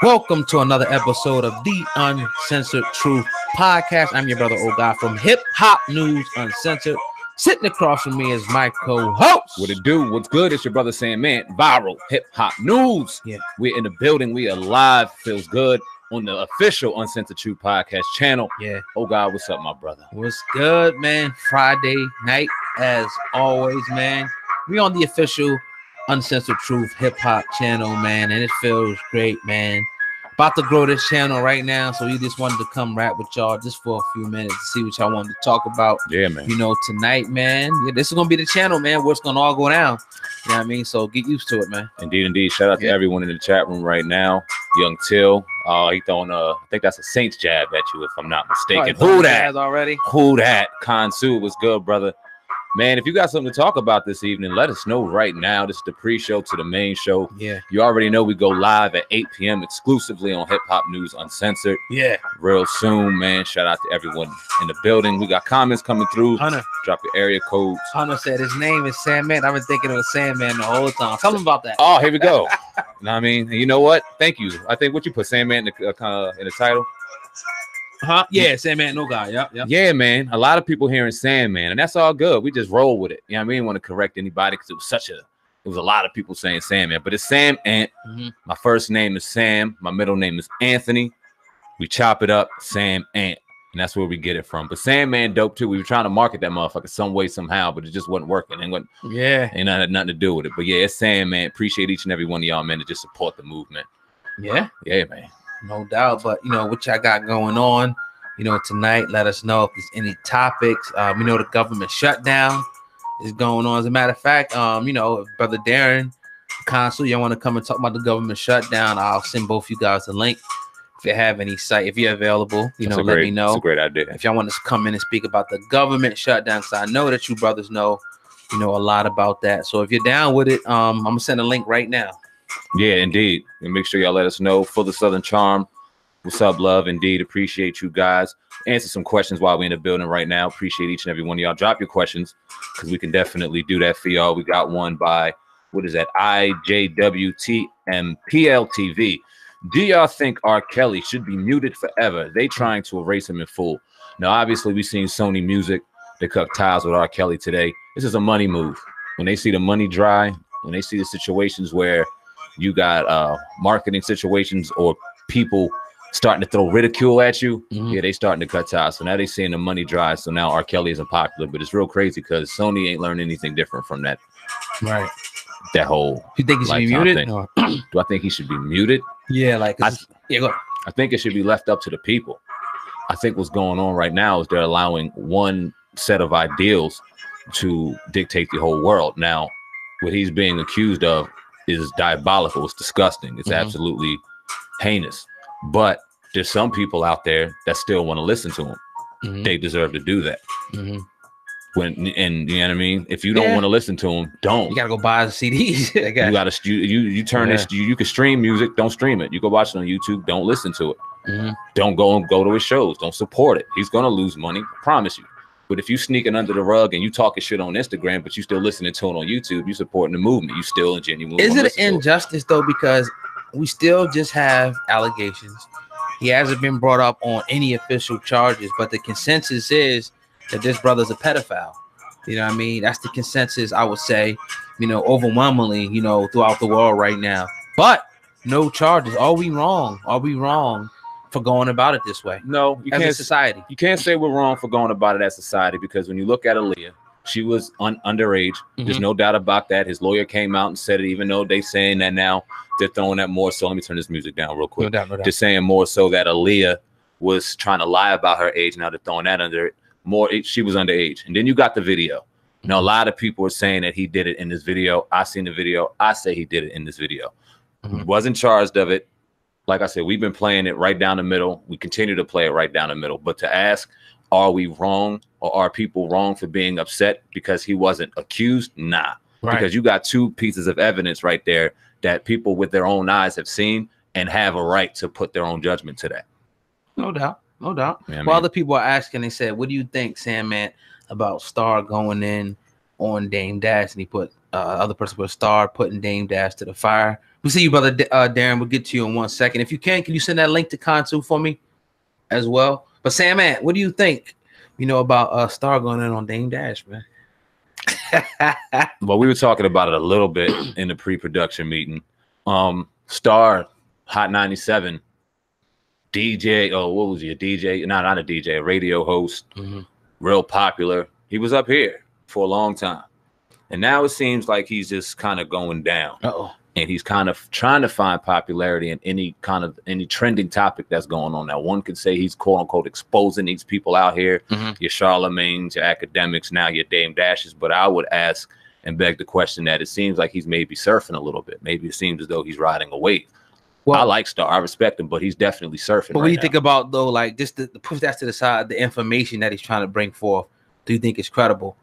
Welcome to another episode of the Uncensored Truth Podcast. I'm your brother, Oga, from Hip Hop News Uncensored. Sitting across from me is my co-host. What it do? What's good? It's your brother Sandman. Viral Hip Hop News. Yeah. We're in the building. We are live. Feels good on the official Uncensored Truth Podcast channel. Yeah. Oh God, what's up, my brother? What's good, man? Friday night, as always, man. We on the official Uncensored Truth Hip Hop channel, man, and it feels great, man. About to grow this channel right now, so we just wanted to come rap with y'all just for a few minutes to see what y'all wanted to talk about. Yeah, man. You know, tonight, man. Yeah, this is gonna be the channel, man, where it's gonna all go down. You know what I mean? So get used to it, man. Indeed, indeed. Shout out to everyone in the chat room right now. Young Till, he throwing I think that's a Saints jab at you, if I'm not mistaken. Who that? Already? Who that? Kansu was good, brother. Man, if you got something to talk about this evening, let us know right now. This is the pre-show to the main show. Yeah. You already know we go live at 8 p.m. exclusively on Hip Hop News Uncensored. Yeah. Real soon, man. Shout out to everyone in the building. We got comments coming through. Hunter. Drop your area codes. Hunter said his name is Sandman. I've been thinking it was Sandman the whole time. Tell him about that. Oh, here we go. You know what I mean? And you know what? Thank you. I think what you put Sandman in the title. Huh? Yeah, Sandman, no guy. Yep. Yeah, man. A lot of people hearing Sandman, and that's all good. We just roll with it. You know what I mean? We didn't want to correct anybody because it was a lot of people saying Sandman, but it's Sam Ant. My first name is Sam. My middle name is Anthony. We chop it up, Sam Ant, and that's where we get it from. But Sandman dope too. We were trying to market that motherfucker some way, somehow, but it just wasn't working. And it had nothing to do with it. But yeah, it's Sandman. Appreciate each and every one of y'all, man, to just support the movement. Yeah, man. No doubt. But you know what y'all got going on, you know, tonight. Let us know if there's any topics. We know the government shutdown is going on. As a matter of fact, you know, if Brother Darren Consul, y'all want to come and talk about the government shutdown, I'll send both you guys a link. If you have any site, if you're available, let me know. That's a great idea. If y'all want us to come in and speak about the government shutdown, because I know that you brothers know, a lot about that. So if you're down with it, I'm gonna send a link right now. Yeah, indeed. And make sure y'all let us know. For the Southern Charm, what's up, love? Indeed, appreciate you guys. Answer some questions while we're in the building right now. Appreciate each and every one of y'all. Drop your questions because we can definitely do that for y'all. We got one by, what is that? IJWTMPLTV. Do y'all think R. Kelly should be muted forever? They trying to erase him in full. Now, obviously, we've seen Sony Music. They cut ties with R. Kelly today. This is a money move. When they see the money dry, when they see the situations where you got marketing situations or people starting to throw ridicule at you, yeah, they starting to cut ties. So now they seeing the money dry. So now R. Kelly isn't popular, but it's real crazy because Sony ain't learned anything different from that. Right. That whole. You think he should be muted? Do I think he should be muted? Yeah, go ahead. I think it should be left up to the people. I think what's going on right now is they're allowing one set of ideals to dictate the whole world. Now, what he's being accused of is diabolical. It's disgusting. It's absolutely heinous. But there's some people out there that still want to listen to him. They deserve to do that. And you know what I mean? If you don't want to listen to him, don't. You gotta go buy the CDs. you turn this. You can stream music. Don't stream it. You go watch it on YouTube. Don't listen to it. Don't go to his shows. Don't support it. He's gonna lose money. I promise you. But if you sneaking under the rug and you talking shit on Instagram, but you still listening to it on YouTube, you supporting the movement. You still genuinely. Is it an injustice though? Because we still just have allegations. He hasn't been brought up on any official charges, but the consensus is that this brother's a pedophile. You know what I mean? That's the consensus, I would say, overwhelmingly, throughout the world right now. But no charges. Are we wrong? Are we wrong for going about it this way? No, you can't. Society. You can't say we're wrong for going about it as society, because when you look at Aaliyah, she was underage. There's no doubt about that. His lawyer came out and said it, even though they saying that now they're throwing that more so. Let me turn this music down real quick. No doubt. Just saying more so that Aaliyah was trying to lie about her age. Now they're throwing that under it. She was underage. And then you got the video. Now, a lot of people are saying that he did it in this video. I seen the video. I say he did it in this video. He wasn't charged of it. Like I said, we've been playing it right down the middle. We continue to play it right down the middle. But to ask, are we wrong, or are people wrong for being upset because he wasn't accused? Nah. Right. Because you got two pieces of evidence right there that people with their own eyes have seen and have a right to put their own judgment to that. No doubt. No doubt. Yeah, well, other people are asking, they said, what do you think, Sandman, about Star going in on Dame Dash? And he put other person put Star putting Dame Dash to the fire. We see you, brother Darren. We'll get to you in 1 second. If you can you send that link to Kantu for me as well? But Sam, man, what do you think? About Star going in on Dame Dash, man. Well, we were talking about it a little bit in the pre-production meeting. Star, Hot 97, DJ. Oh, what was he? A DJ? No, not a DJ. A radio host. Real popular. He was up here for a long time, and now it seems like he's just kind of going down. And he's kind of trying to find popularity in any trending topic that's going on. Now, one could say he's quote unquote exposing these people out here, your Charlemagne's, your academics, now your Dame Dashes. But I would ask and beg the question that it seems like he's maybe surfing a little bit. Maybe it seems as though he's riding a wave. Well, I like Star, I respect him, but he's definitely surfing. But what do you think about though, like just to push that to the side, the information that he's trying to bring forth? Do you think it's credible?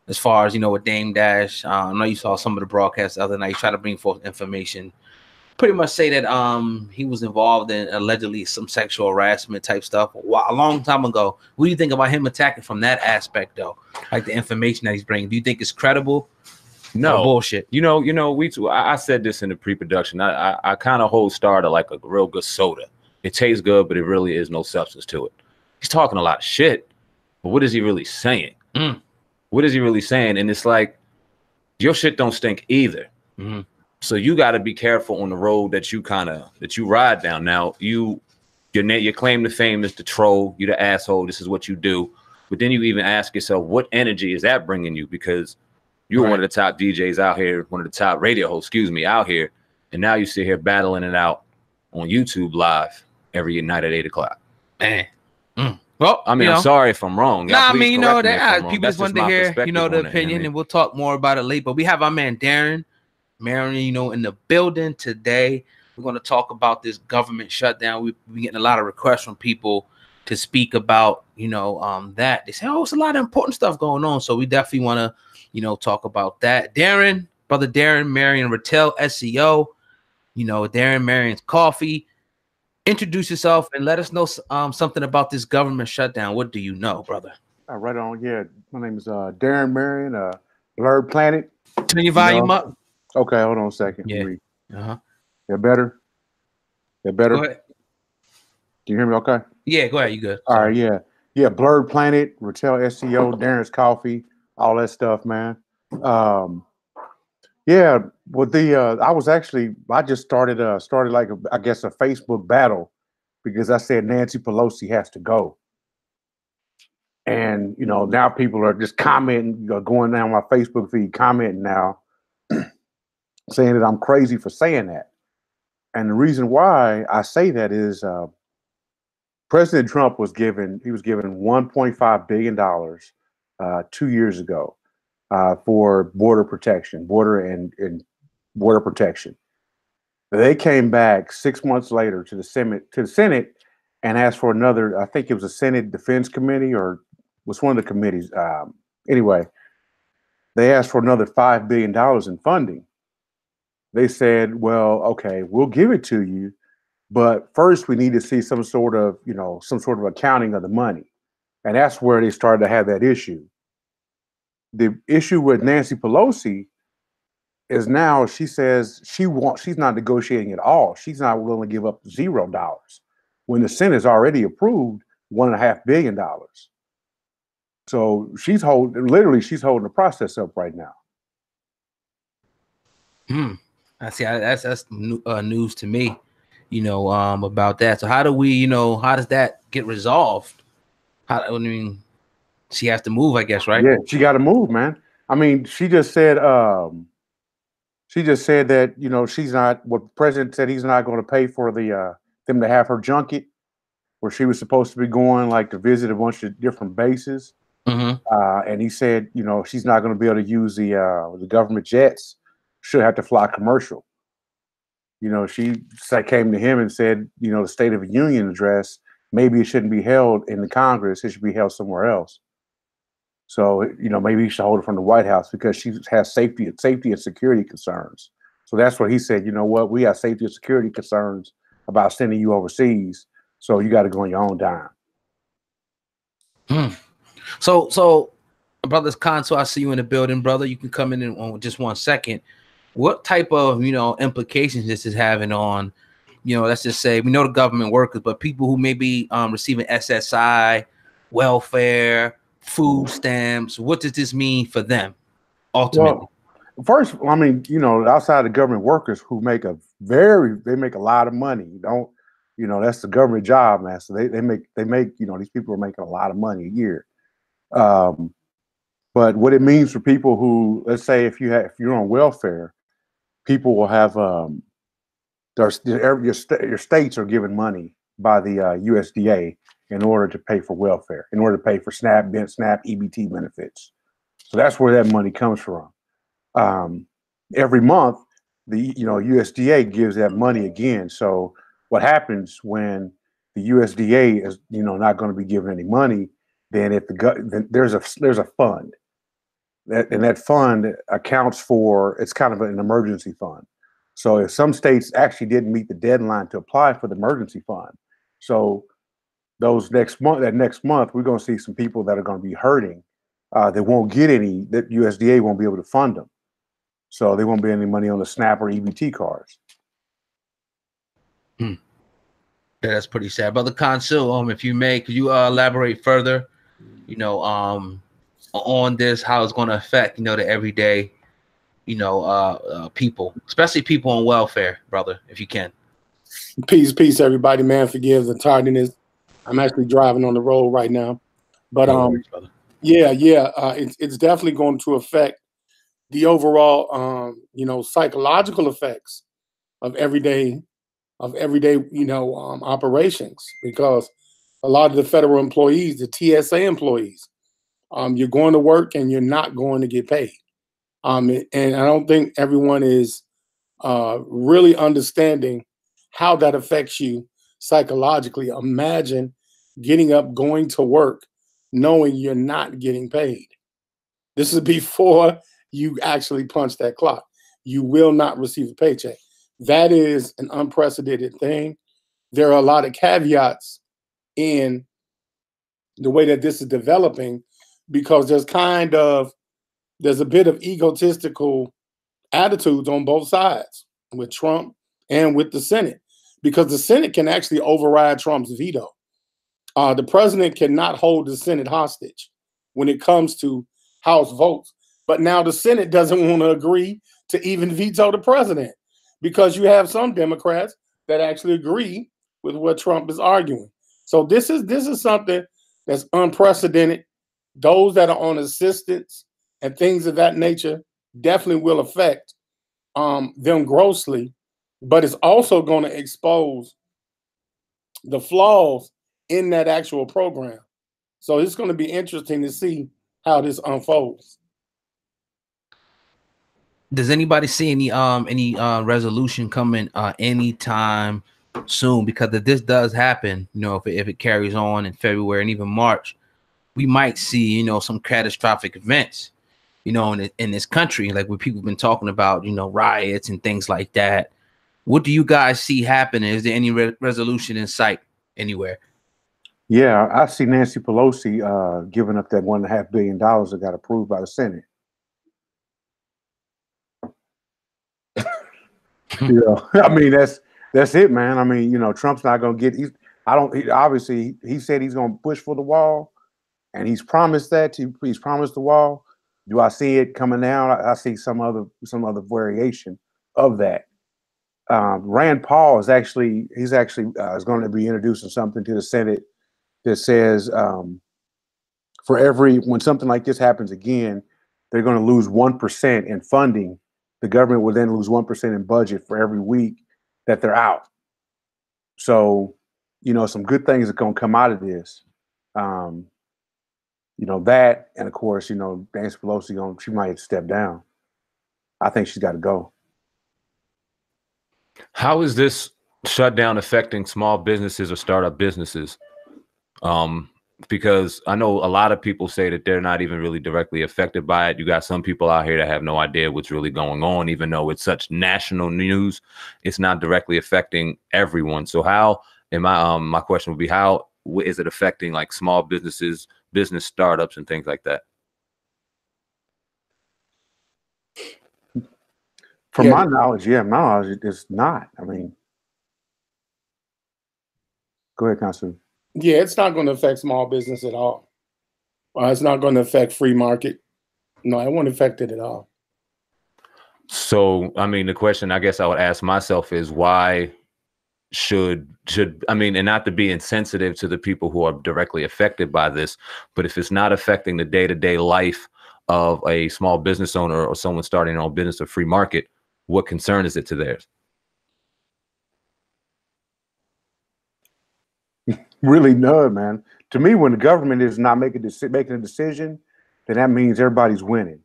As far as, with Dame Dash, I know you saw some of the broadcasts the other night. He's trying to bring forth information, pretty much say that he was involved in allegedly some sexual harassment type stuff a long time ago. What do you think about him attacking from that aspect, though? Like the information that he's bringing. Do you think it's credible? No, bullshit. I said this in the pre-production. I kind of hold Star to like a real good soda. It tastes good, but it really is no substance to it. He's talking a lot of shit, but what is he really saying? What is he really saying? And it's like, your shit don't stink either. So you got to be careful on the road that you ride down. Now, your claim to fame is the troll. You the asshole. This is what you do. But then you even ask yourself, what energy is that bringing you? Because you're one of the top DJs out here, one of the top radio hosts, out here. And now you sit here battling it out on YouTube live every night at 8 o'clock. Man. Well, I mean, I'm sorry if I'm wrong. I mean, that people just wanted to hear, the opinion, and we'll talk more about it later. But we have our man Darren Marion, in the building today. We're going to talk about this government shutdown. We're getting a lot of requests from people to speak about, that. They say, it's a lot of important stuff going on. So we definitely want to, talk about that. Brother Darren Marion, Rattel SEO, Darren Marion's Coffee. Introduce yourself and let us know something about this government shutdown. What do you know, brother? Right on. Yeah, my name is Darren Marion, Blurred Planet. Turn your volume up. Okay, hold on a second. Yeah. That better? That better? Go ahead. Can you hear me okay? Yeah, go ahead. You good. All right, yeah. Yeah, Blurred Planet, Rattel SEO, Darren's Coffee, all that stuff, man. Yeah, with I just started like I guess a Facebook battle because I said Nancy Pelosi has to go, and now people are just commenting, going down my Facebook feed, commenting now, saying that I'm crazy for saying that, and the reason why I say that is President Trump was given $1.5 billion 2 years ago. For border protection, border protection. They came back 6 months later to the Senate and asked for another. I think it was a Senate Defense Committee or was one of the committees. Anyway, they asked for another $5 billion in funding. They said, "Well, okay, we'll give it to you, but first we need to see some sort of accounting of the money," and that's where they started to have that issue. The issue with Nancy Pelosi is now she says she's not negotiating at all. She's not willing to give up $0 when the Senate has already approved $1.5 billion. So she's holding the process up right now. I see. That's news to me, about that. So how do we, how does that get resolved? She has to move, I guess, right? Yeah, she got to move, man. I mean, she just said that, she's not, what the president said, he's not going to pay for them to have her junket where she was supposed to be going like to visit a bunch of different bases. And he said, she's not going to be able to use the government jets. She'll have to fly commercial. She came to him and said, the State of the Union address, maybe it shouldn't be held in the Congress. It should be held somewhere else. So, maybe he should hold it from the White House because she has safety and security concerns. So that's what he said. You know what? We have safety and security concerns about sending you overseas. So you got to go on your own dime. So Brother's Consul, I see you in the building, brother. You can come in just 1 second. What type of, implications this is having on, let's just say, we know the government workers, but people who may be receiving SSI, welfare, food stamps. What does this mean for them ultimately? Well, first, I mean, outside of government workers who make they make a lot of money. That's the government job, man. So they make, these people are making a lot of money a year. But what it means for people who, let's say, if you're on welfare, people will have your states are given money by the USDA in order to pay for welfare, in order to pay for SNAP, EBT benefits. So that's where that money comes from. Every month, the USDA gives that money again. So what happens when the USDA is not going to be given any money? Then then there's a fund. And that fund accounts for, it's kind of an emergency fund. So if some states actually didn't meet the deadline to apply for the emergency fund, so that next month, we're going to see some people that are going to be hurting. They won't get any, that USDA won't be able to fund them. So there won't be any money on the SNAP or EBT cards. Yeah, that's pretty sad. Brother Consul, if you may, could you elaborate further, on this, how it's going to affect, the everyday, people, especially people on welfare, brother, if you can. Peace, everybody, man. Forgive the tardiness. I'm actually driving on the road right now, but No worries, brother. It's definitely going to affect the overall, psychological effects of everyday, operations, because a lot of the federal employees, the TSA employees, you're going to work and you're not going to get paid. And I don't think everyone is really understanding how that affects you psychologically. Imagine getting up, going to work, knowing you're not getting paid. This is before you actually punch that clock. You will not receive a paycheck. That is an unprecedented thing. There are a lot of caveats in the way that this is developing, because there's a bit of egotistical attitudes on both sides with Trump and with the Senate, because the Senate can actually override Trump's veto. The president cannot hold the Senate hostage when it comes to House votes. But now the Senate doesn't want to agree to even veto the president, because you have some Democrats that actually agree with what Trump is arguing. So this is something that's unprecedented. Those that are on assistance and things of that nature definitely will affect them grossly, but it's also going to expose the flaws in that actual program. So it's going to be interesting to see how this unfolds. Does anybody see any resolution coming anytime soon? Because if this does happen, if it carries on in February and even March, we might see, some catastrophic events, in this country, like what people have been talking about, riots and things like that. What do you guys see happening? Is there any resolution in sight anywhere? Yeah, I see Nancy Pelosi giving up that $1.5 billion that got approved by the Senate. I mean, that's it, man. I mean, Trump's not going to get. Obviously, he said he's going to push for the wall, and he's promised that. He's promised the wall. Do I see it coming down? I see some other variation of that. Rand Paul is actually is going to be introducing something to the Senate that says when something like this happens again, they're going to lose 1% in funding. The government will then lose 1% in budget for every week that they're out. So, some good things are going to come out of this. That, and of course, Nancy Pelosi she might step down. I think she's got to go. How is this shutdown affecting small businesses or startup businesses? Because I know a lot of people say that they're not even really directly affected by it. You got some people out here that have no idea what's really going on, even though it's such national news. It's not directly affecting everyone. So how, and my question would be, how is it affecting like small businesses, business startups, and things like that? From my knowledge, my knowledge is not. I mean, go ahead, Constantine. Yeah, it's not going to affect small business at all. It's not going to affect free market. No, it won't affect it at all. So, I mean, the question I guess I would ask myself is why should I mean, and not to be insensitive to the people who are directly affected by this, but if it's not affecting the day-to-day life of a small business owner or someone starting their own business or free market, what concern is it to theirs? Really none, man. To me, when the government is not making a decision, then that means everybody's winning.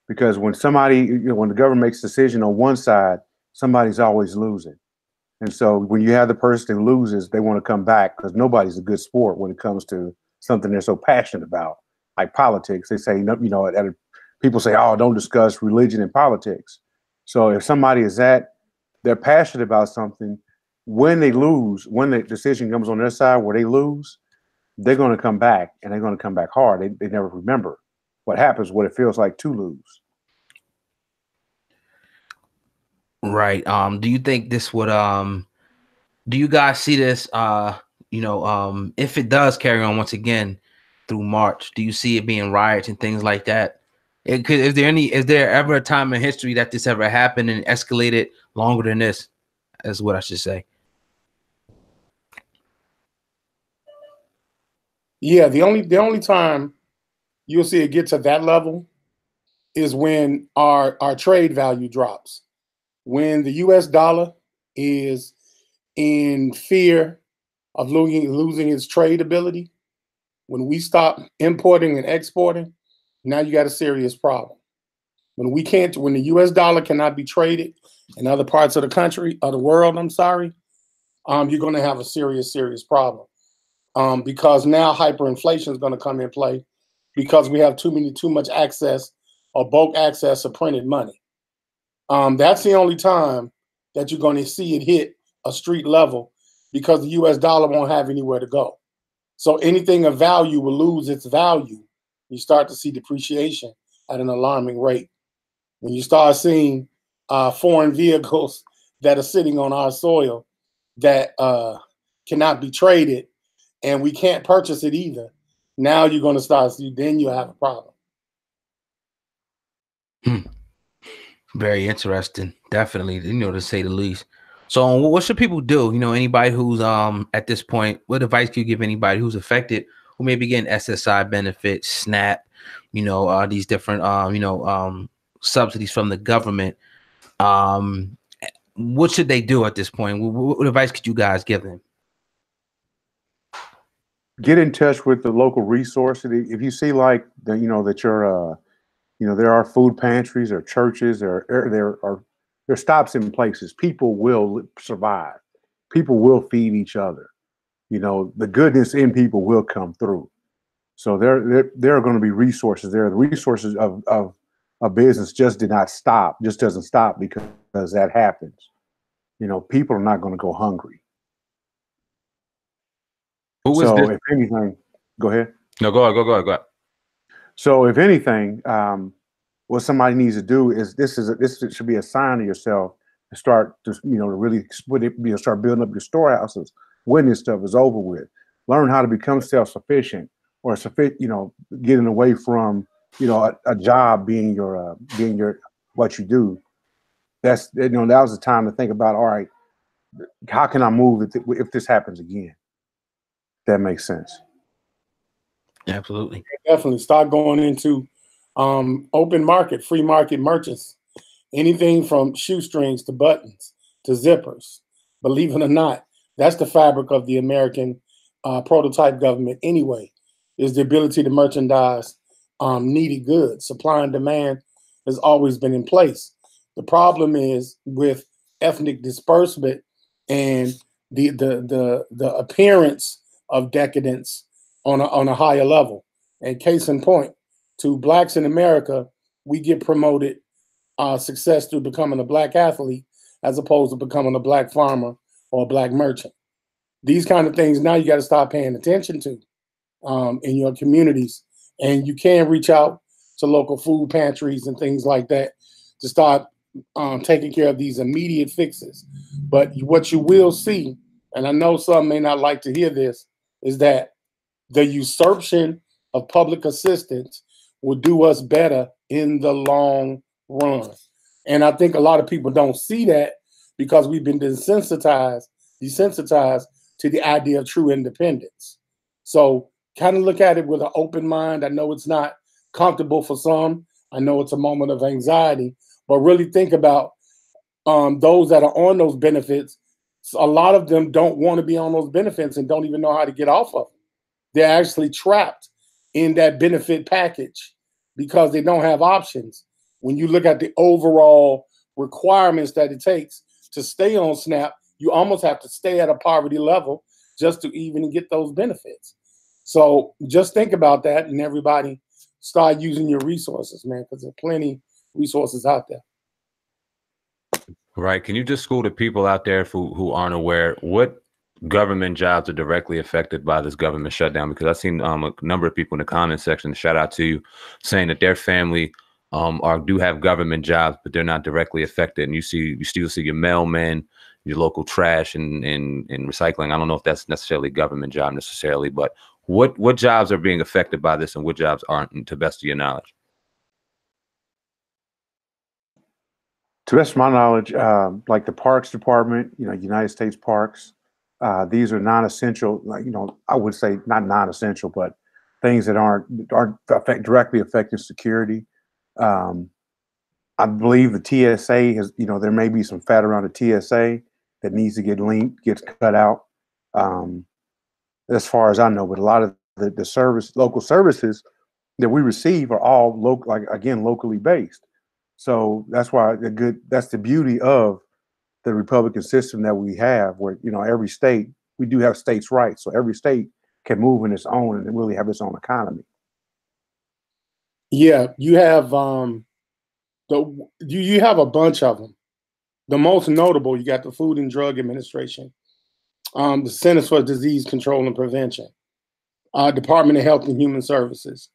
Because when somebody, when the government makes a decision on one side, somebody's always losing. And so when you have the person who loses, they want to come back because nobody's a good sport when it comes to something they're so passionate about, like politics. They say, people say, oh, don't discuss religion and politics. So if somebody is they're passionate about something, when they lose, when the decision comes on their side where they lose, they're going to come back, and they're going to come back hard. They never remember what happens, what it feels like to lose. Right. Do you think this would do you guys see this if it does carry on once again through March, do you see it being riots and things like that? Is there ever a time in history that this ever happened and escalated longer than this? Is what I should say. Yeah, the only time you'll see it get to that level is when our trade value drops. When the US dollar is in fear of losing its trade ability, when we stop importing and exporting, now you got a serious problem. When the US dollar cannot be traded in other parts of the country, of the world, you're going to have a serious problem. Because now hyperinflation is going to come in play because we have too much access or bulk access of printed money. That's the only time that you're going to see it hit a street level because the US dollar won't have anywhere to go. So anything of value will lose its value. You start to see depreciation at an alarming rate. When you start seeing foreign vehicles that are sitting on our soil that cannot be traded, and we can't purchase it either, now you're going to then you have a problem. Very interesting. Definitely, to say the least. So what should people do? Anybody who's at this point, what advice can you give anybody who's affected, who may be getting SSI benefits, SNAP, these different subsidies from the government? What should they do at this point? What advice could you guys give them? Get in touch with the local resources. If you see that there are food pantries or churches or there are stops in places, people will survive. People will feed each other. The goodness in people will come through. So there are going to be resources there. The resources of business just doesn't stop because that happens. People are not going to go hungry. If anything, go ahead. No, go ahead. So if anything, what somebody needs to do is this should be a sign to yourself to start to really start building up your storehouses when this stuff is over with. Learn how to become self-sufficient or getting away from a job being your what you do. That was the time to think about, all right, how can I move if this happens again? That makes sense. Absolutely. Definitely start going into open market, free market merchants, anything from shoestrings to buttons to zippers. Believe it or not, that's the fabric of the American prototype government anyway, is the ability to merchandise needed goods. Supply and demand has always been in place. The problem is with ethnic disbursement and the appearance of decadence on a higher level. And case in point, to blacks in America, we get promoted success through becoming a black athlete as opposed to becoming a black farmer or a black merchant. These kind of things now you got to start paying attention to in your communities. And you can reach out to local food pantries and things like that to start taking care of these immediate fixes. But what you will see, and I know some may not like to hear this, is that the usurpation of public assistance will do us better in the long run. And I think a lot of people don't see that because we've been desensitized to the idea of true independence. So kind of look at it with an open mind. I know it's not comfortable for some. I know it's a moment of anxiety, but really think about those that are on those benefits. A lot of them don't want to be on those benefits and don't even know how to get off of them. They're actually trapped in that benefit package because they don't have options. When you look at the overall requirements that it takes to stay on SNAP, you almost have to stay at a poverty level just to even get those benefits. So just think about that, and everybody start using your resources, man, because there are plenty of resources out there. Right. Can you just school the people out there who aren't aware what government jobs are directly affected by this government shutdown? Because I've seen a number of people in the comment section, shout out to you, saying that their family do have government jobs, but they're not directly affected. And you still see your mailmen, your local trash and recycling. I don't know if that's necessarily a government job necessarily, but what jobs are being affected by this and what jobs aren't, to the best of your knowledge? To the best of my knowledge, like the Parks Department, United States Parks, these are non-essential, I would say not non-essential, but things that aren't directly affecting security. I believe the TSA has, there may be some fat around the TSA that needs to gets cut out. As far as I know, but a lot of the local services that we receive are all locally based. So that's why that's the beauty of the Republican system that we have, where every state, we do have states' rights, so every state can move in its own and really have its own economy. Yeah, you have you have a bunch of them. The most notable, you got the Food and Drug Administration, the Centers for Disease Control and Prevention, Department of Health and Human Services.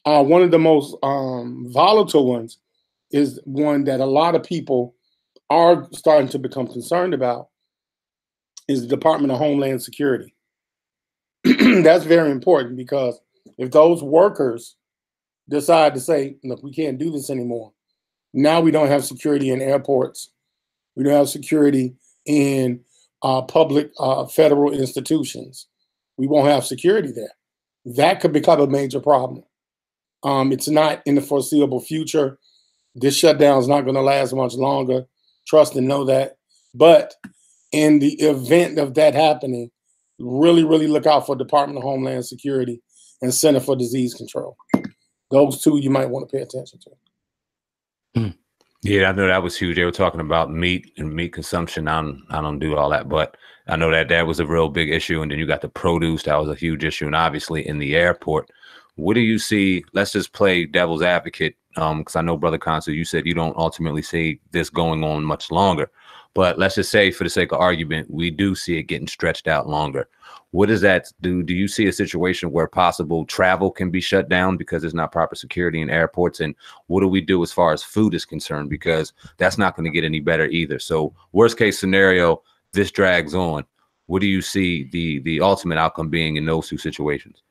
One of the most volatile ones is one that a lot of people are starting to become concerned about, is the Department of Homeland Security. That's very important because if those workers decide to say, look, we can't do this anymore, now we don't have security in airports, we don't have security in public federal institutions, we won't have security there. That could become a major problem. It's not in the foreseeable future. This shutdown is not going to last much longer. Trust and know that. But in the event of that happening, really, really look out for Department of Homeland Security and Center for Disease Control. Those two you might want to pay attention to. Yeah, I know that was huge. They were talking about meat and meat consumption. I don't do all that, but I know that was a real big issue. And then you got the produce. That was a huge issue. And obviously in the airport, what do you see? Let's just play devil's advocate. Because I know, Brother Consul, you said you don't ultimately see this going on much longer. But let's just say, for the sake of argument, we do see it getting stretched out longer. What does that do? Do you see a situation where possible travel can be shut down because there's not proper security in airports? And what do we do as far as food is concerned? Because that's not going to get any better either. So worst case scenario, this drags on. What do you see the ultimate outcome being in those two situations?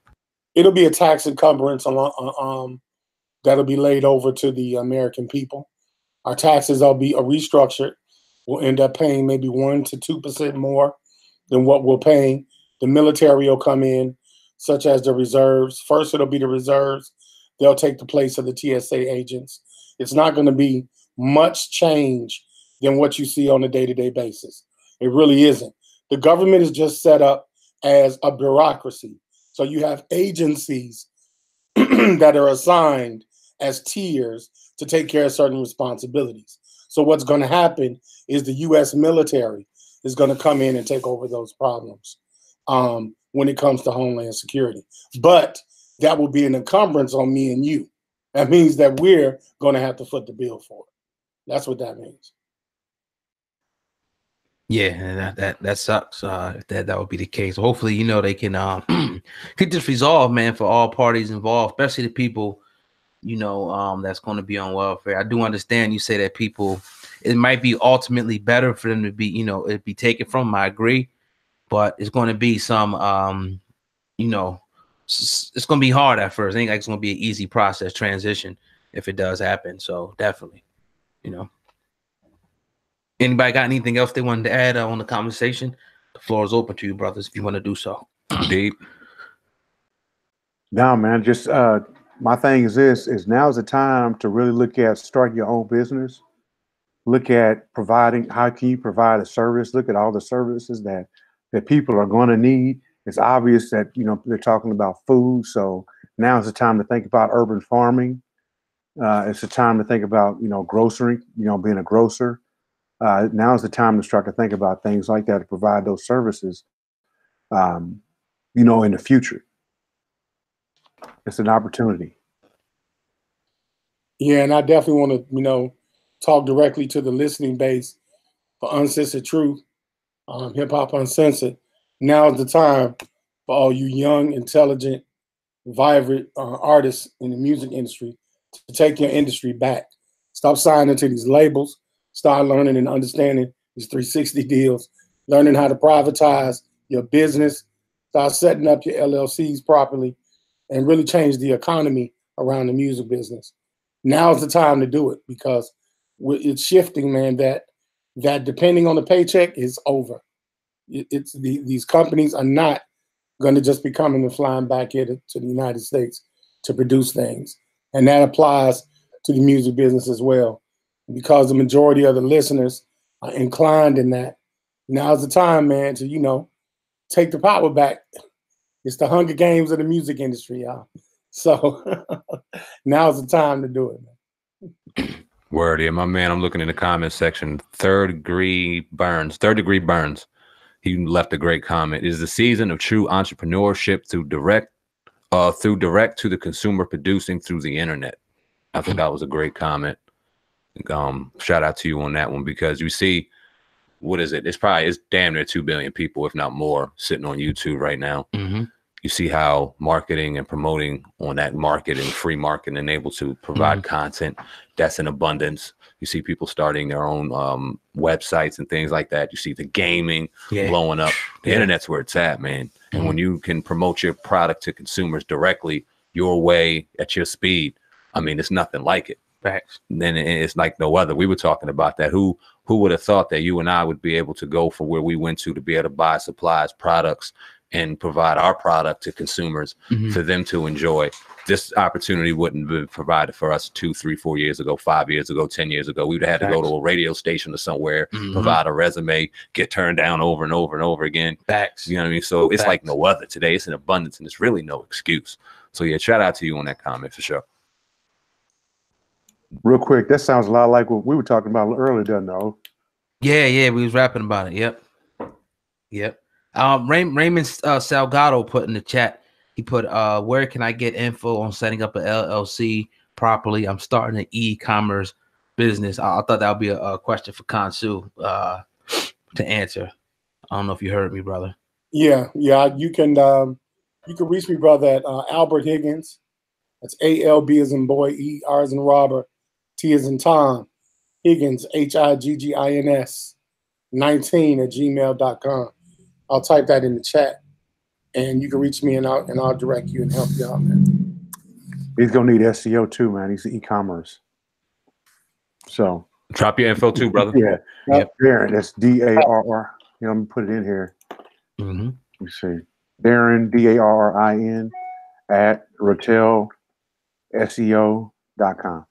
It'll be a tax encumbrance that'll be laid over to the American people. Our taxes will be restructured. We'll end up paying maybe 1% to 2% more than what we're paying. The military will come in, such as the reserves. First, it'll be the reserves. They'll take the place of the TSA agents. It's not going to be much change than what you see on a day-to-day basis. It really isn't. The government is just set up as a bureaucracy. So you have agencies that are assigned as tiers to take care of certain responsibilities. So what's going to happen is the U.S. military is going to come in and take over those problems when it comes to Homeland Security. But that will be an encumbrance on me and you. That means that we're going to have to foot the bill for it. That's what that means. Yeah, that sucks. If that would be the case. Hopefully, they can get this resolved, man, for all parties involved, especially the people that's going to be on welfare. I do understand you say that people, it might be ultimately better for them to be, it'd be taken from them. I agree, but it's going to be some, it's going to be hard at first. I think it's going to be an easy process transition if it does happen. So definitely, Anybody got anything else they wanted to add on the conversation? The floor is open to you, brothers, if you want to do so. Deep. No, man, just my thing is this, is now's the time to really look at starting your own business. Look at providing, how can you provide a service? Look at all the services that people are going to need. It's obvious that, they're talking about food. So now's the time to think about urban farming. It's the time to think about, grocery, being a grocer. Now's the time to start to think about things like that, to provide those services, in the future. It's an opportunity. Yeah, and I definitely want to, talk directly to the listening base for Uncensored Truth, Hip Hop Uncensored. Now is the time for all you young, intelligent, vibrant artists in the music industry to take your industry back. Stop signing to these labels. Start learning and understanding these 360 deals. Learning how to privatize your business. Start setting up your LLCs properly, and really change the economy around the music business. Now's the time to do it, because it's shifting, man. That depending on the paycheck is over. These companies are not going to just be coming and flying back here to the United States to produce things, and that applies to the music business as well. Because the majority of the listeners are inclined in that, now's the time, man, to take the power back. It's the Hunger Games of the music industry, y'all. So now's the time to do it, man. Word, yeah, my man. I'm looking in the comment section. Third degree burns. He left a great comment. It is the season of true entrepreneurship through direct to the consumer, producing through the internet. I think that was a great comment. Shout out to you on that one, because you see, what is it? It's damn near 2 billion people, if not more, sitting on YouTube right now. Mm-hmm. You see how marketing and promoting on that market and free marketing and able to provide content that's in abundance. You see people starting their own websites and things like that. You see the gaming blowing up. The internet's where it's at, man. And when you can promote your product to consumers directly, your way, at your speed, I mean, it's nothing like it. Facts. Then it's like no other. We were talking about that. Who would have thought that you and I would be able to go for where we went to be able to buy supplies, products, and provide our product to consumers for them to enjoy? This opportunity wouldn't be provided for us 2, 3, 4 years ago, 5 years ago, 10 years ago. We would have had to go to a radio station or somewhere, provide a resume, get turned down over and over and over again. Facts. You know what I mean? So it's like no other. Today it's in abundance, and it's really no excuse. So yeah, shout out to you on that comment for sure. Real quick, that sounds a lot like what we were talking about earlier, doesn't it? Yeah, we was rapping about it. Yep. Raymond Salgado put in the chat. He put, where can I get info on setting up an LLC properly? I'm starting an e-commerce business. I thought that would be a question for Kansu to answer. I don't know if you heard me, brother. Yeah. You can reach me, brother, at Albert Higgins. That's ALB as in boy, ER as in Robert, T as in Tom, Higgins, HIGGINS 19@gmail.com. I'll type that in the chat, and you can reach me, and I'll direct you and help you out, man. He's gonna need SEO too, man. He's e-commerce. So drop your info too, brother. Yeah. Yep. Darren, that's DARR. Let me put it in here. Let me see. Darren, DARRIN at RatelSEO.com.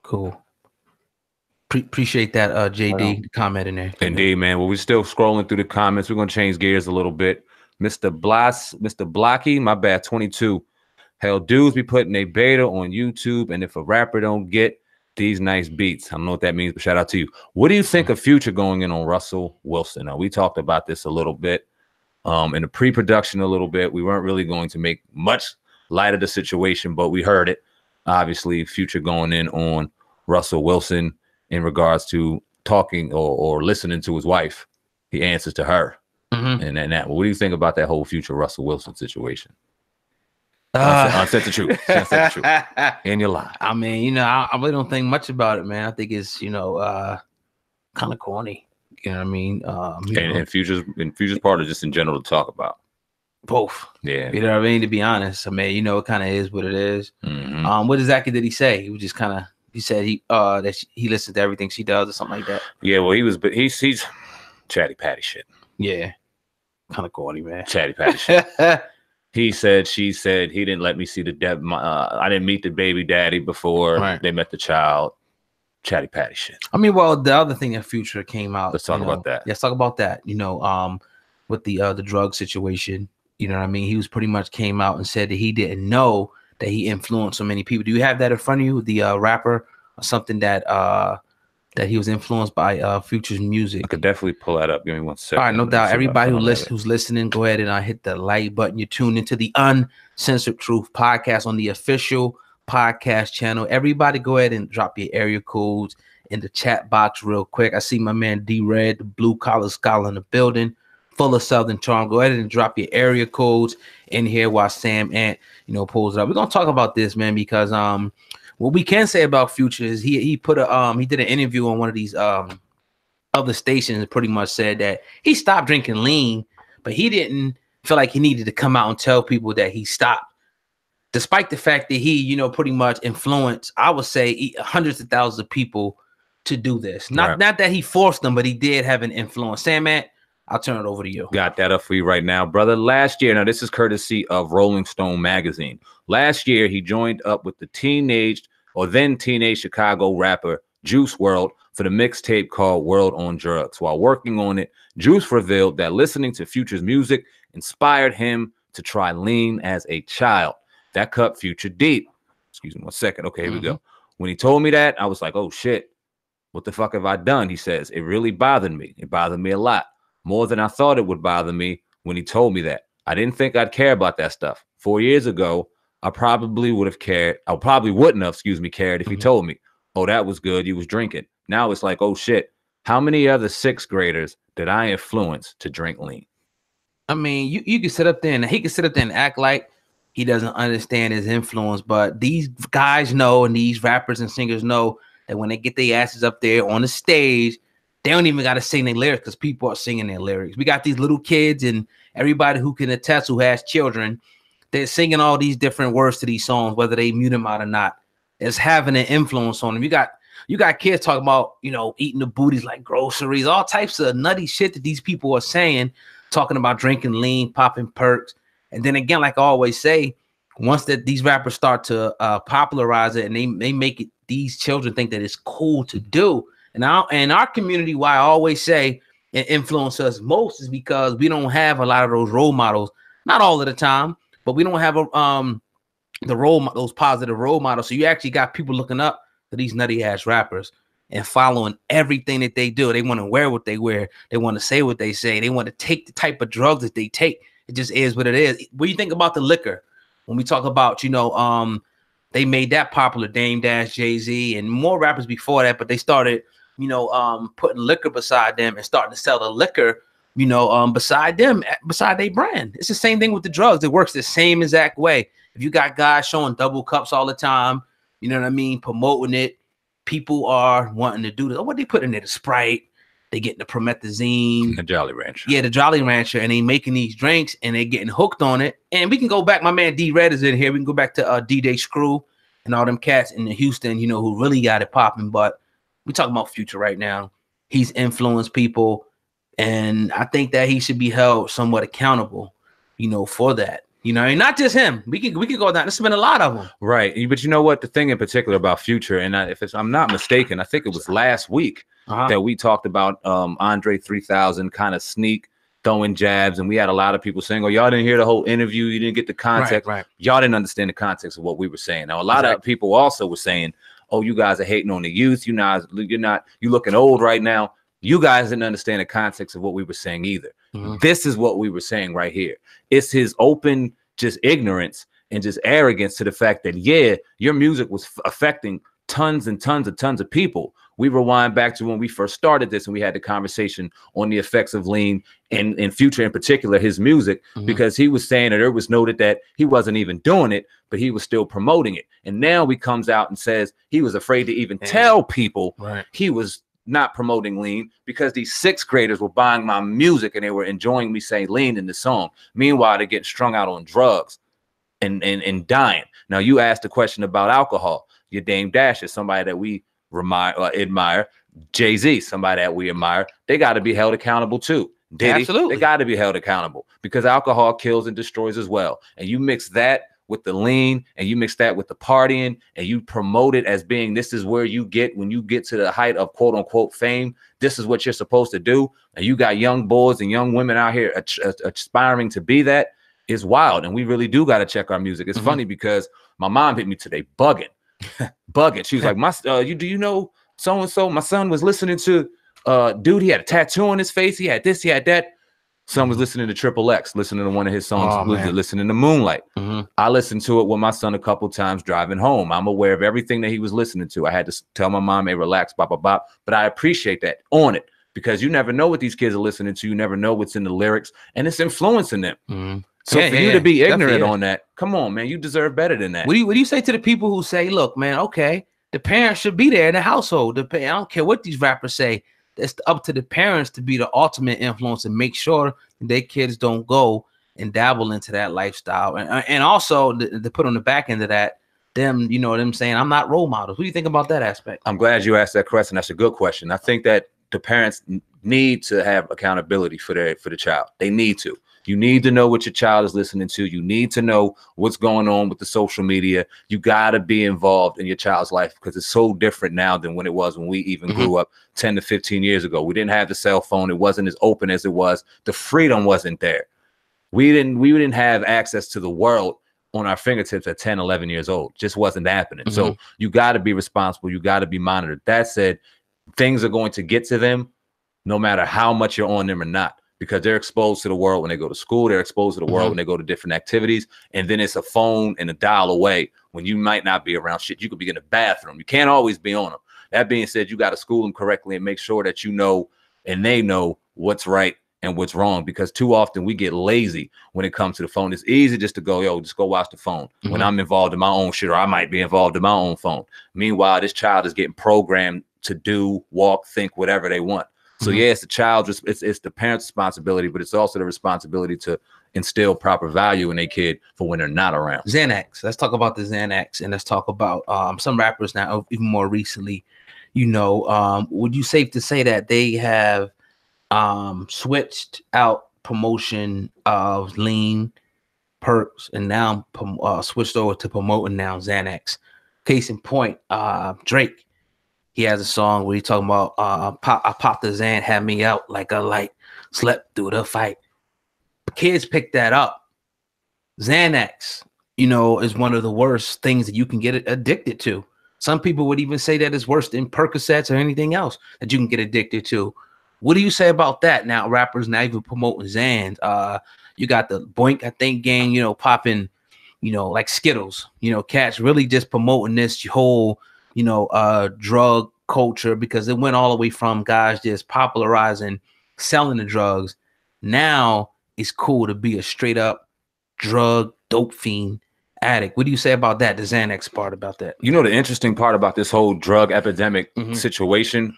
Cool. Appreciate that, JD, comment in there. Indeed, man. Well, we're still scrolling through the comments. We're gonna change gears a little bit. Mr. Blocky, my bad, 22. Hell, dudes be putting a beta on YouTube, and if a rapper don't get these nice beats, I don't know what that means, but shout out to you. What do you think of Future going in on Russell Wilson? Now, we talked about this a little bit in the pre-production a little bit. We weren't really going to make much light of the situation, but we heard it. Obviously, Future going in on Russell Wilson in regards to talking or listening to his wife. He answers to her. And that. What do you think about that whole Future Russell Wilson situation? Uncensored truth. Uncensored truth. And you're lying. I mean, you know, I really don't think much about it, man. I think it's, you know, kind of corny. You know what I mean? And Future's part, or just in general to talk about? Both. Yeah. You know what I mean? To be honest, I mean, you know, it kind of is what it is. Mm-hmm. What exactly did he say? He was just kind of, he said that he listened to everything she does or something like that. Yeah, well, he's chatty patty shit. Yeah. Kind of corny, man. Chatty patty shit. He said, she said, he didn't let me see I didn't meet the baby daddy before they met the child. Chatty patty shit. I mean, well, the other thing that Future came out. Let's talk about that. Let's talk about that. You know, with the drug situation. You know what I mean? He was pretty much came out and said that he didn't know that he influenced so many people. Do you have that in front of you? The rapper or something that he was influenced by Future's music. I could definitely pull that up. Give me 1 second. All right, no doubt. Everybody who's listening, go ahead and hit the like button. You're tuned into the Uncensored Truth podcast on the official podcast channel. Everybody go ahead and drop your area codes in the chat box real quick. I see my man D-Red, the blue collar scholar in the building, full of Southern charm. Go ahead and drop your area codes in here while Sam Ant, you know, pulls it up. We're gonna talk about this, man, because what we can say about Future is he put a he did an interview on one of these other stations and pretty much said that he stopped drinking lean, but he didn't feel like he needed to come out and tell people that he stopped, despite the fact that he, you know, pretty much influenced, I would say, hundreds of thousands of people to do this. Not that he forced them, but he did have an influence. Sam Ant, I'll turn it over to you. Got that up for you right now, brother. Last year, now this is courtesy of Rolling Stone magazine. Last year, he joined up with the then teenage Chicago rapper Juice WRLD for the mixtape called World on Drugs. While working on it, Juice revealed that listening to Future's music inspired him to try lean as a child. That cut Future deep. Excuse me 1 second. Okay, here we go. When he told me that, I was like, oh shit, what the fuck have I done? He says, it really bothered me. It bothered me a lot. More than I thought it would bother me when he told me that. I didn't think I'd care about that stuff. 4 years ago, I probably would have cared. I probably wouldn't have, cared if he told me, oh, that was good. You was drinking. Now it's like, oh shit. How many other sixth graders did I influence to drink lean? I mean, you can sit up there and he can sit up there and act like he doesn't understand his influence, but these guys know, and these rappers and singers know that when they get their asses up there on the stage, they don't even got to sing their lyrics because people are singing their lyrics. We got these little kids and everybody who can attest, who has children, they're singing all these different words to these songs, whether they mute them out or not. It's having an influence on them. You got kids talking about, you know, eating the booties like groceries, all types of nutty shit that these people are saying, talking about drinking lean, popping perks. And then again, like I always say, once that these rappers start to popularize it and they make it, these children think that it's cool to do. And our community, why I always say it influences us most is because we don't have a lot of those role models, not all of the time, but we don't have those positive role models. So you actually got people looking up to these nutty ass rappers and following everything that they do. They want to wear what they wear. They want to say what they say. They want to take the type of drugs that they take. It just is what it is. What do you think about the liquor? When we talk about, you know, they made that popular, Dame Dash, Jay-Z, and more rappers before that, but they started, you know, putting liquor beside them and starting to sell the liquor, you know, beside them, beside their brand. It's the same thing with the drugs. It works the same exact way. If you got guys showing double cups all the time, you know what I mean, promoting it, people are wanting to do this. Oh, what they put in there? The Sprite, they get the promethazine, the Jolly Rancher. Yeah, the Jolly Rancher, and they making these drinks and they getting hooked on it. And we can go back. My man D-Red is in here. We can go back to D-Day Screw and all them cats in Houston, you know, who really got it popping. But we talking about Future right now. He's influenced people, and I think that he should be held somewhat accountable, you know, for that. You know, and not just him. We could go down. There's been a lot of them. Right. But you know what? The thing in particular about Future, and I'm not mistaken, I think it was last week that we talked about Andre 3000 kind of sneak throwing jabs, and we had a lot of people saying, oh, y'all didn't hear the whole interview. You didn't get the context. Right. Y'all didn't understand the context of what we were saying. Now, a lot of people also were saying, oh, you guys are hating on the youth. You're looking old right now. You guys didn't understand the context of what we were saying either. This is what we were saying right here. It's his open just ignorance and just arrogance to the fact that, yeah, your music was affecting tons and tons of people. we rewind back to when we first started this and we had the conversation on the effects of lean and in Future in particular, his music, because he was saying that it was noted that he wasn't even doing it, but he was still promoting it. And now he comes out and says he was afraid to even tell people he was not promoting lean because these 6th graders were buying my music and they were enjoying me saying lean in the song. Meanwhile, they're getting strung out on drugs and dying. Now, you asked the question about alcohol. Your Dame Dash is somebody that we admire. Jay-Z, somebody that we admire. They got to be held accountable too. Diddy, Absolutely. they got to be held accountable because alcohol kills and destroys as well. And you mix that with the lean and you mix that with the partying and you promote it as being, this is where you get, when you get to the height of quote unquote fame, this is what you're supposed to do. And you got young boys and young women out here aspiring to be that. Is wild. And we really do got to check our music. It's funny because my mom hit me today bugging. She was like, do you know so-and-so? My son was listening to dude, he had a tattoo on his face. He had this, he had that. Son was listening to Triple X, listening to one of his songs, listening to Moonlight. I listened to it with my son a couple times driving home. I'm aware of everything that he was listening to. I had to tell my mom, hey, relax, blah, blah, blah. But I appreciate that on it because you never know what these kids are listening to. You never know what's in the lyrics and it's influencing them. So for you to be ignorant on that, come on, man, you deserve better than that. What do you say to the people who say, look, man, okay, the parents should be there in the household. I don't care what these rappers say. It's up to the parents to be the ultimate influence and make sure their kids don't go and dabble into that lifestyle. And also to put on the back end of that, them, them saying, I'm not role models. What do you think about that aspect? I'm glad you asked that question. That's a good question. I think that the parents need to have accountability for the child. They need to. You need to know what your child is listening to. You need to know what's going on with the social media. You got to be involved in your child's life because it's so different now than when it was when we even grew up 10 to 15 years ago. We didn't have the cell phone. It wasn't as open as it was. The freedom wasn't there. We didn't have access to the world on our fingertips at 10, 11 years old. Just wasn't happening. So you got to be responsible. You got to be monitored. That said, things are going to get to them no matter how much you're on them or not. Because they're exposed to the world when they go to school. They're exposed to the world when they go to different activities. And then it's a phone and a dial away when you might not be around shit. You could be in the bathroom. You can't always be on them. That being said, you got to school them correctly and make sure that you know and they know what's right and what's wrong. Because too often we get lazy when it comes to the phone. It's easy just to go, yo, just go watch the phone when I'm involved in my own shit or I might be involved in my own phone. Meanwhile, this child is getting programmed to do, walk, think, whatever they want. So yeah, it's the child, it's the parent's responsibility, but it's also the responsibility to instill proper value in their kid for when they're not around. Xanax. Let's talk about the Xanax and let's talk about some rappers now, even more recently. Would you safe to say that they have switched out promotion of lean, perks, and now switched over to promoting now Xanax? Case in point, Drake. He has a song where he's talking about I popped the Xan, had me out like a light, slept through the fight. Kids pick that up. Xanax, is one of the worst things that you can get addicted to. Some people would even say that it's worse than Percocets or anything else that you can get addicted to. What do you say about that? Now rappers now even promoting Xans. You got the Boink, I think, gang, popping, like Skittles. Cats really just promoting this whole drug culture because it went all the way from guys just popularizing selling the drugs. Now it's cool to be a straight up drug dope fiend addict. What do you say about that? The Xanax part about that? The interesting part about this whole drug epidemic situation,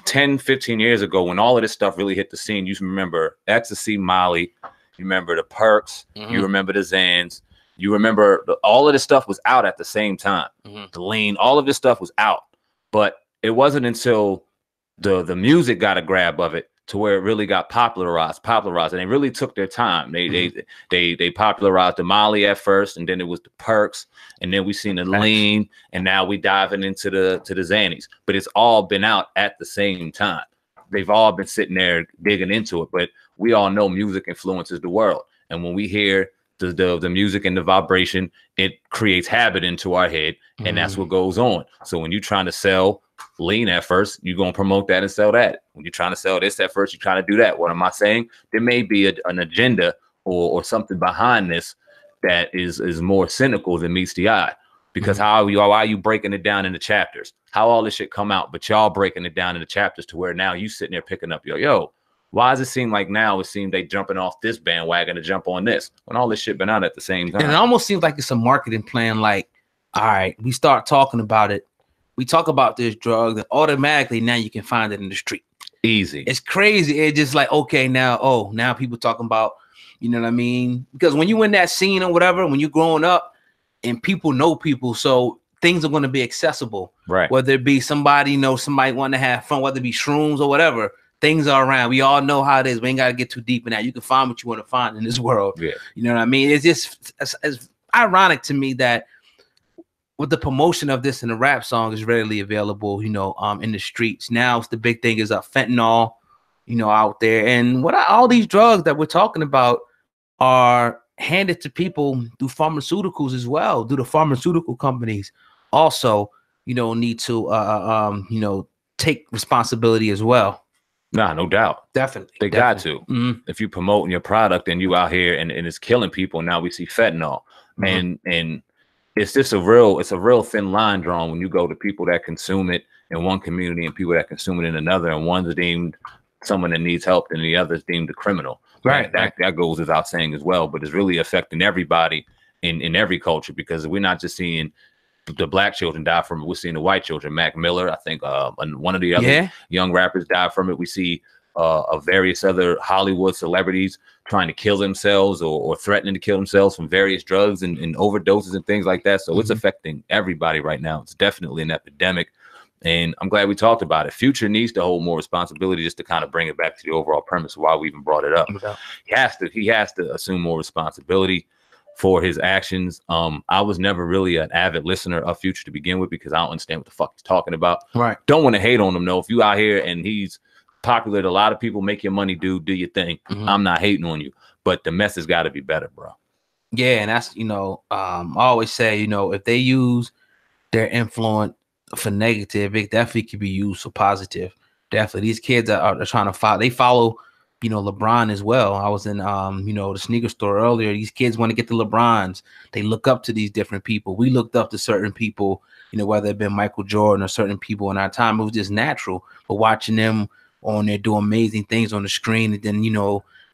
10, 15 years ago, when all of this stuff really hit the scene, you remember ecstasy, Molly, you remember the perks, you remember the Xans. You remember all of this stuff was out at the same time. The lean, all of this stuff was out. But it wasn't until the music got a grab of it to where it really got popularized, and they really took their time. They popularized the Molly at first, and then it was the perks, and then we seen the lean, and now we diving into the Xannies. But it's all been out at the same time. They've all been sitting there digging into it. But we all know music influences the world, and when we hear the music and the vibration, it creates habit into our head, and that's what goes on. So when you're trying to sell lean at first, you're going to promote that and sell that. When you're trying to sell this at first, you're trying to do that. What am I saying? There may be an agenda or something behind this that is more cynical than meets the eye. Because how why are you breaking it down into chapters? How all this shit come out, but y'all breaking it down into chapters to where now you sitting there picking up yo, why does it seem like now it seems they jumping off this bandwagon to jump on this when all this shit been out at the same time? And it almost seems like it's a marketing plan. Like, all right, we start talking about it. We talk about this drug, and automatically now you can find it in the street. Easy. It's crazy. It's just like, okay, now people talking about, you know what I mean? Because when you in that scene or whatever, when you're growing up, and people know people, so things are going to be accessible, right? Whether it be somebody somebody want to have fun, whether it be shrooms or whatever, things are around. We all know how it is. We ain't got to get too deep in that. You can find what you want to find in this world. Yeah, you know what I mean. It's just it's ironic to me that with the promotion of this in the rap song is readily available, in the streets. Now it's the big thing is fentanyl, out there, and all these drugs that we're talking about are handed to people through pharmaceuticals as well. Do the pharmaceutical companies also, need to, take responsibility as well? Nah, no doubt. Definitely. They got to. If you promoting your product and you out here and it's killing people, now we see fentanyl. And it's just a real thin line drawn when you go to people that consume it in one community and people that consume it in another, and one's deemed someone that needs help and the other's deemed a criminal. Right. That goes without saying as well, but it's really affecting everybody in every culture, because we're not just seeing the black children die from it. We're seeing the white children. Mac Miller, I think one of the other young rappers died from it. We see various other Hollywood celebrities trying to kill themselves or threatening to kill themselves from various drugs and overdoses and things like that. So it's affecting everybody right now. It's definitely an epidemic. And I'm glad we talked about it. Future needs to hold more responsibility, just to kind of bring it back to the overall premise of why we even brought it up. He has to assume more responsibility for his actions. I was never really an avid listener of Future to begin with, because I don't understand what the fuck he's talking about. Right. Don't want to hate on him though. If you out here and he's popular to a lot of people, make your money, do your thing. I'm not hating on you, but the message got to be better, bro. Yeah, and that's I always say if they use their influence for negative, it definitely could be used for positive. Definitely, these kids are trying to follow. They follow, LeBron as well. I was in the sneaker store earlier. These kids want to get the LeBrons. They look up to these different people. We looked up to certain people, whether it been Michael Jordan or certain people in our time. It was just natural. But watching them on there do amazing things on the screen, and then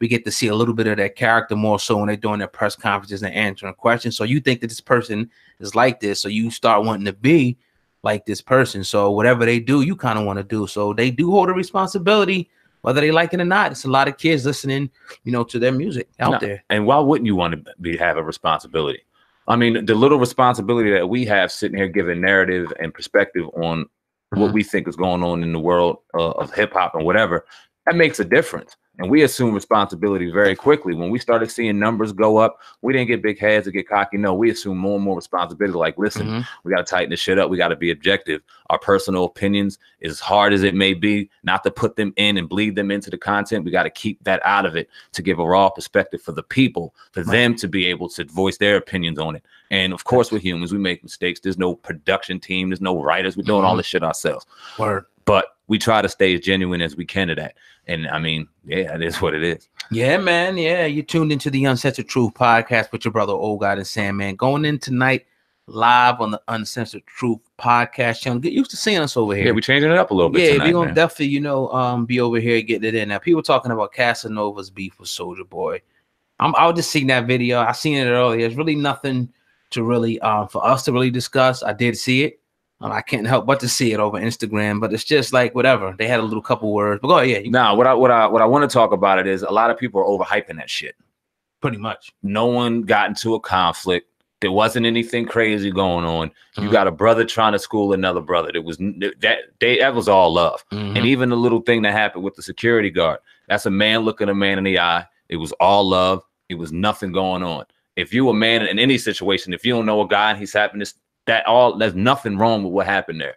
we get to see a little bit of their character more so when they're doing their press conferences and answering questions. So you think that this person is like this, so you start wanting to be like this person. So whatever they do, you kind of want to do. So they do hold a responsibility, whether they like it or not. It's a lot of kids listening, to their music out there. And why wouldn't you want to have a responsibility? I mean, the little responsibility that we have sitting here giving narrative and perspective on what we think is going on in the world of hip hop and whatever, that makes a difference. And we assume responsibility very quickly. When we started seeing numbers go up, we didn't get big heads or get cocky. No, we assume more and more responsibility. Like, listen, we got to tighten this shit up. We got to be objective. Our personal opinions, as hard as it may be, not to put them in and bleed them into the content. We got to keep that out of it to give a raw perspective for the people, for them to be able to voice their opinions on it. And of course, we're humans. We make mistakes. There's no production team. There's no writers. We're doing all this shit ourselves. But we try to stay as genuine as we can to that. And I mean, yeah, it is what it is. Yeah, man. Yeah, you tuned into the Uncensored Truth podcast with your brother, Old God and Sandman. Going in tonight live on the Uncensored Truth podcast channel. Get used to seeing us over here. Yeah, we're changing it up a little bit. Yeah, we're going to definitely, be over here getting it in. Now, people talking about Casanova's beef with Soulja Boy. I was just seeing that video. I seen it earlier. There's really nothing to really, for us to really discuss. I did see it. I can't help but to see it over Instagram, but it's just like whatever. They had a little couple words, but go ahead. Yeah. Nah, what I want to talk about it is a lot of people are overhyping that shit. Pretty much. No one got into a conflict. There wasn't anything crazy going on. You got a brother trying to school another brother. That was all love. And even the little thing that happened with the security guard, that's a man looking a man in the eye. It was all love. It was nothing going on. If you a man in any situation, if you don't know a guy and he's happening to there's nothing wrong with what happened there.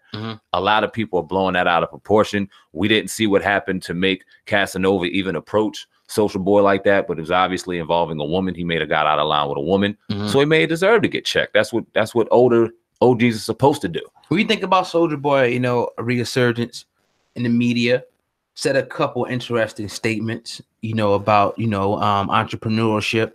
A lot of people are blowing that out of proportion. We didn't see what happened to make Casanova even approach Soulja Boy like that, but it was obviously involving a woman. He made a guy out of line with a woman, so he may deserve to get checked. That's what older OGs are supposed to do. When you think about Soulja Boy, a resurgence in the media, said a couple interesting statements, about entrepreneurship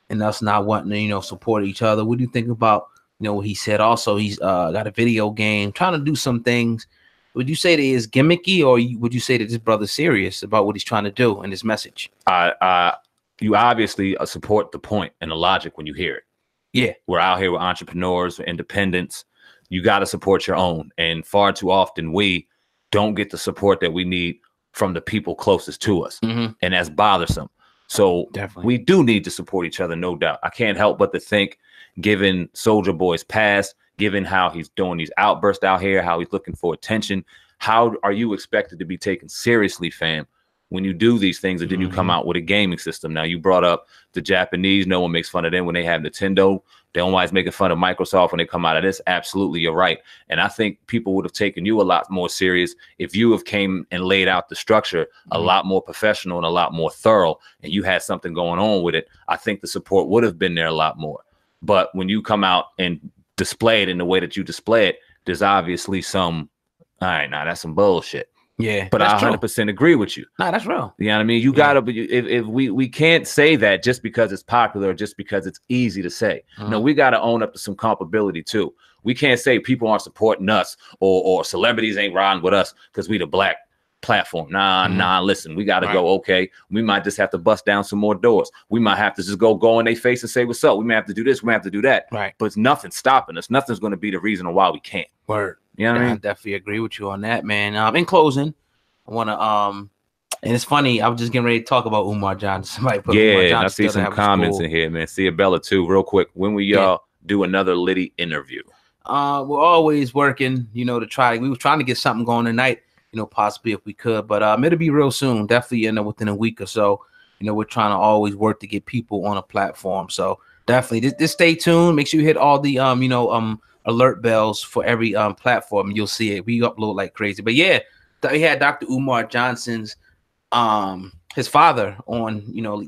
and us not wanting to support each other. What do you think about You know, he said also he's got a video game, trying to do some things. Would you say that is gimmicky, or would you say that this brother's serious about what he's trying to do and his message? You obviously support the point and the logic when you hear it. Yeah. We're out here with entrepreneurs, independents. You got to support your own. And far too often we don't get the support that we need from the people closest to us. And that's bothersome. So we do need to support each other, no doubt. I can't help but to think, given Soulja Boy's past, given how he's doing these outbursts out here, how he's looking for attention, how are you expected to be taken seriously, fam, when you do these things and then you come out with a gaming system? Now, you brought up the Japanese. No one makes fun of them when they have Nintendo. They always making fun of Microsoft when they come out of this. Absolutely, you're right. And I think people would have taken you a lot more serious if you have came and laid out the structure a lot more professional and a lot more thorough, and you had something going on with it. I think the support would have been there a lot more. But when you come out and display it in the way that you display it, there's obviously some, all right, now that's some bullshit. Yeah, but I 100% agree with you. Nah, that's real. You know what I mean? You gotta, if we can't say that just because it's popular or just because it's easy to say. No, we gotta own up to some culpability too. We can't say people aren't supporting us or celebrities ain't riding with us because we the black platform. Nah, listen, we gotta go, okay, we might just have to bust down some more doors. We might have to just go in their face and say what's up. We may have to do this, we may have to do that. Right. But it's nothing stopping us. Nothing's gonna be the reason why we can't. Word. You know what I mean? I definitely agree with you on that, man. In closing, I want to and it's funny, I was just getting ready to talk about Umar Johnson. Umar Johnson, I see some comments in here, man. See Bella too, real quick. When we do another Liddy interview? We're always working, you know, to try. We were trying to get something going tonight, you know, possibly if we could, but it'll be real soon, definitely within a week or so. You know, we're trying to always work to get people on a platform. So definitely just stay tuned. Make sure you hit all the alert bells for every platform. You'll see it. We upload like crazy. But yeah, we had Dr. Umar Johnson's his father on, you know,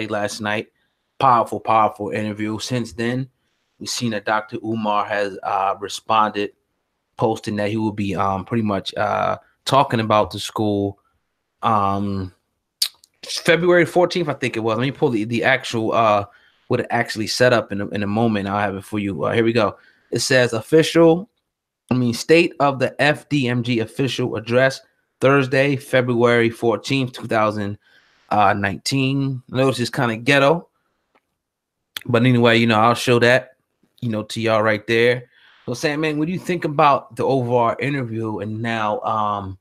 last night. Powerful interview. Since then, we've seen that Dr. Umar has responded, posting that he will be pretty much talking about the school February 14th, I think it was. Let me pull the actual what it actually set up in a moment. I'll have it for you. Here we go. It says state of the FDMG official address, Thursday, February 14th, 2019. Notice it's kind of ghetto. But anyway, you know, I'll show that, you know, to y'all right there. So Sam, man, what do you think about the overall interview? And now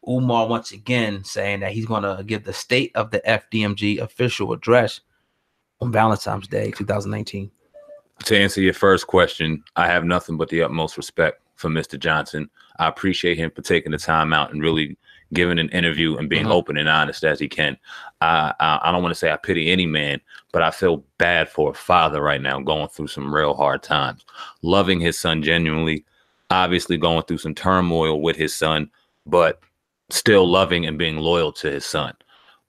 Umar once again saying that he's going to give the state of the FDMG official address on Valentine's Day, 2019. To answer your first question, I have nothing but the utmost respect for Mr. Johnson. I appreciate him for taking the time out and really giving an interview and being open and honest as he can. I don't want to say I pity any man, but I feel bad for a father right now going through some real hard times, loving his son genuinely, obviously going through some turmoil with his son, but still loving and being loyal to his son,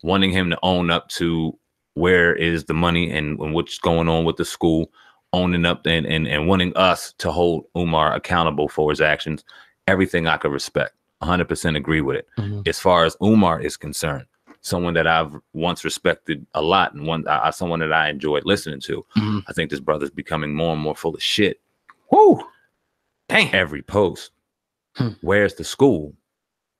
wanting him to own up to where is the money and what's going on with the school, owning up and wanting us to hold Umar accountable for his actions. Everything I could respect. 100% agree with it. As far as Umar is concerned, someone that I've once respected a lot and someone that I enjoyed listening to. I think this brother's becoming more and more full of shit. Woo! Dang. Every post. Where's the school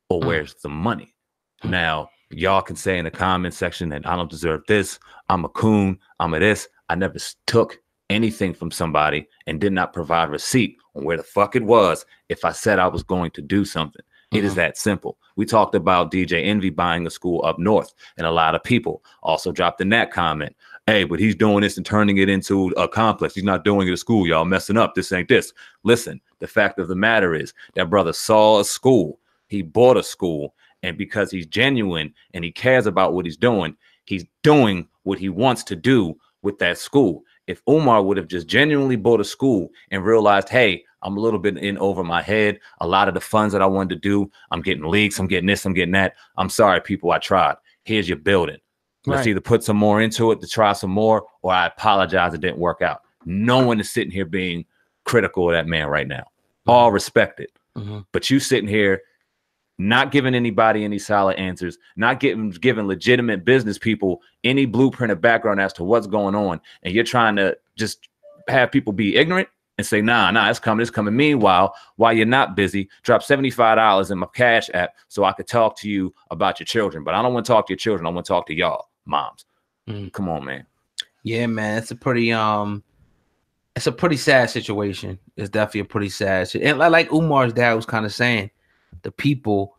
or where's the money? Now, y'all can say in the comment section that I don't deserve this. I'm a coon. I'm a this. I never took anything from somebody and did not provide receipt on where the fuck it was if I said I was going to do something. It is that simple. We talked about DJ Envy buying a school up north, and a lot of people also dropped in that comment, hey, but he's doing this and turning it into a complex. He's not doing it at school. Y'all messing up. This ain't this. Listen, the fact of the matter is that brother saw a school. He bought a school, and because he's genuine and he cares about what he's doing what he wants to do with that school. If Umar would have just genuinely bought a school and realized, hey, I'm a little bit in over my head. A lot of the funds that I wanted to do, I'm getting leaks, I'm getting this, I'm getting that. I'm sorry, people, I tried. Here's your building. Let's either put some more into it to try some more, or I apologize, it didn't work out. No one is sitting here being critical of that man right now. All respected. But you sitting here not giving anybody any solid answers, not giving legitimate business people any blueprint or background as to what's going on, and you're trying to just have people be ignorant. and say, nah, it's coming. Meanwhile, while you're not busy, drop $75 in my Cash app so I could talk to you about your children. But I don't want to talk to your children. I want to talk to y'all, moms. Come on, man. Yeah, man. It's a pretty sad situation. It's definitely a pretty sad situation. And like Umar's dad was kind of saying, the people,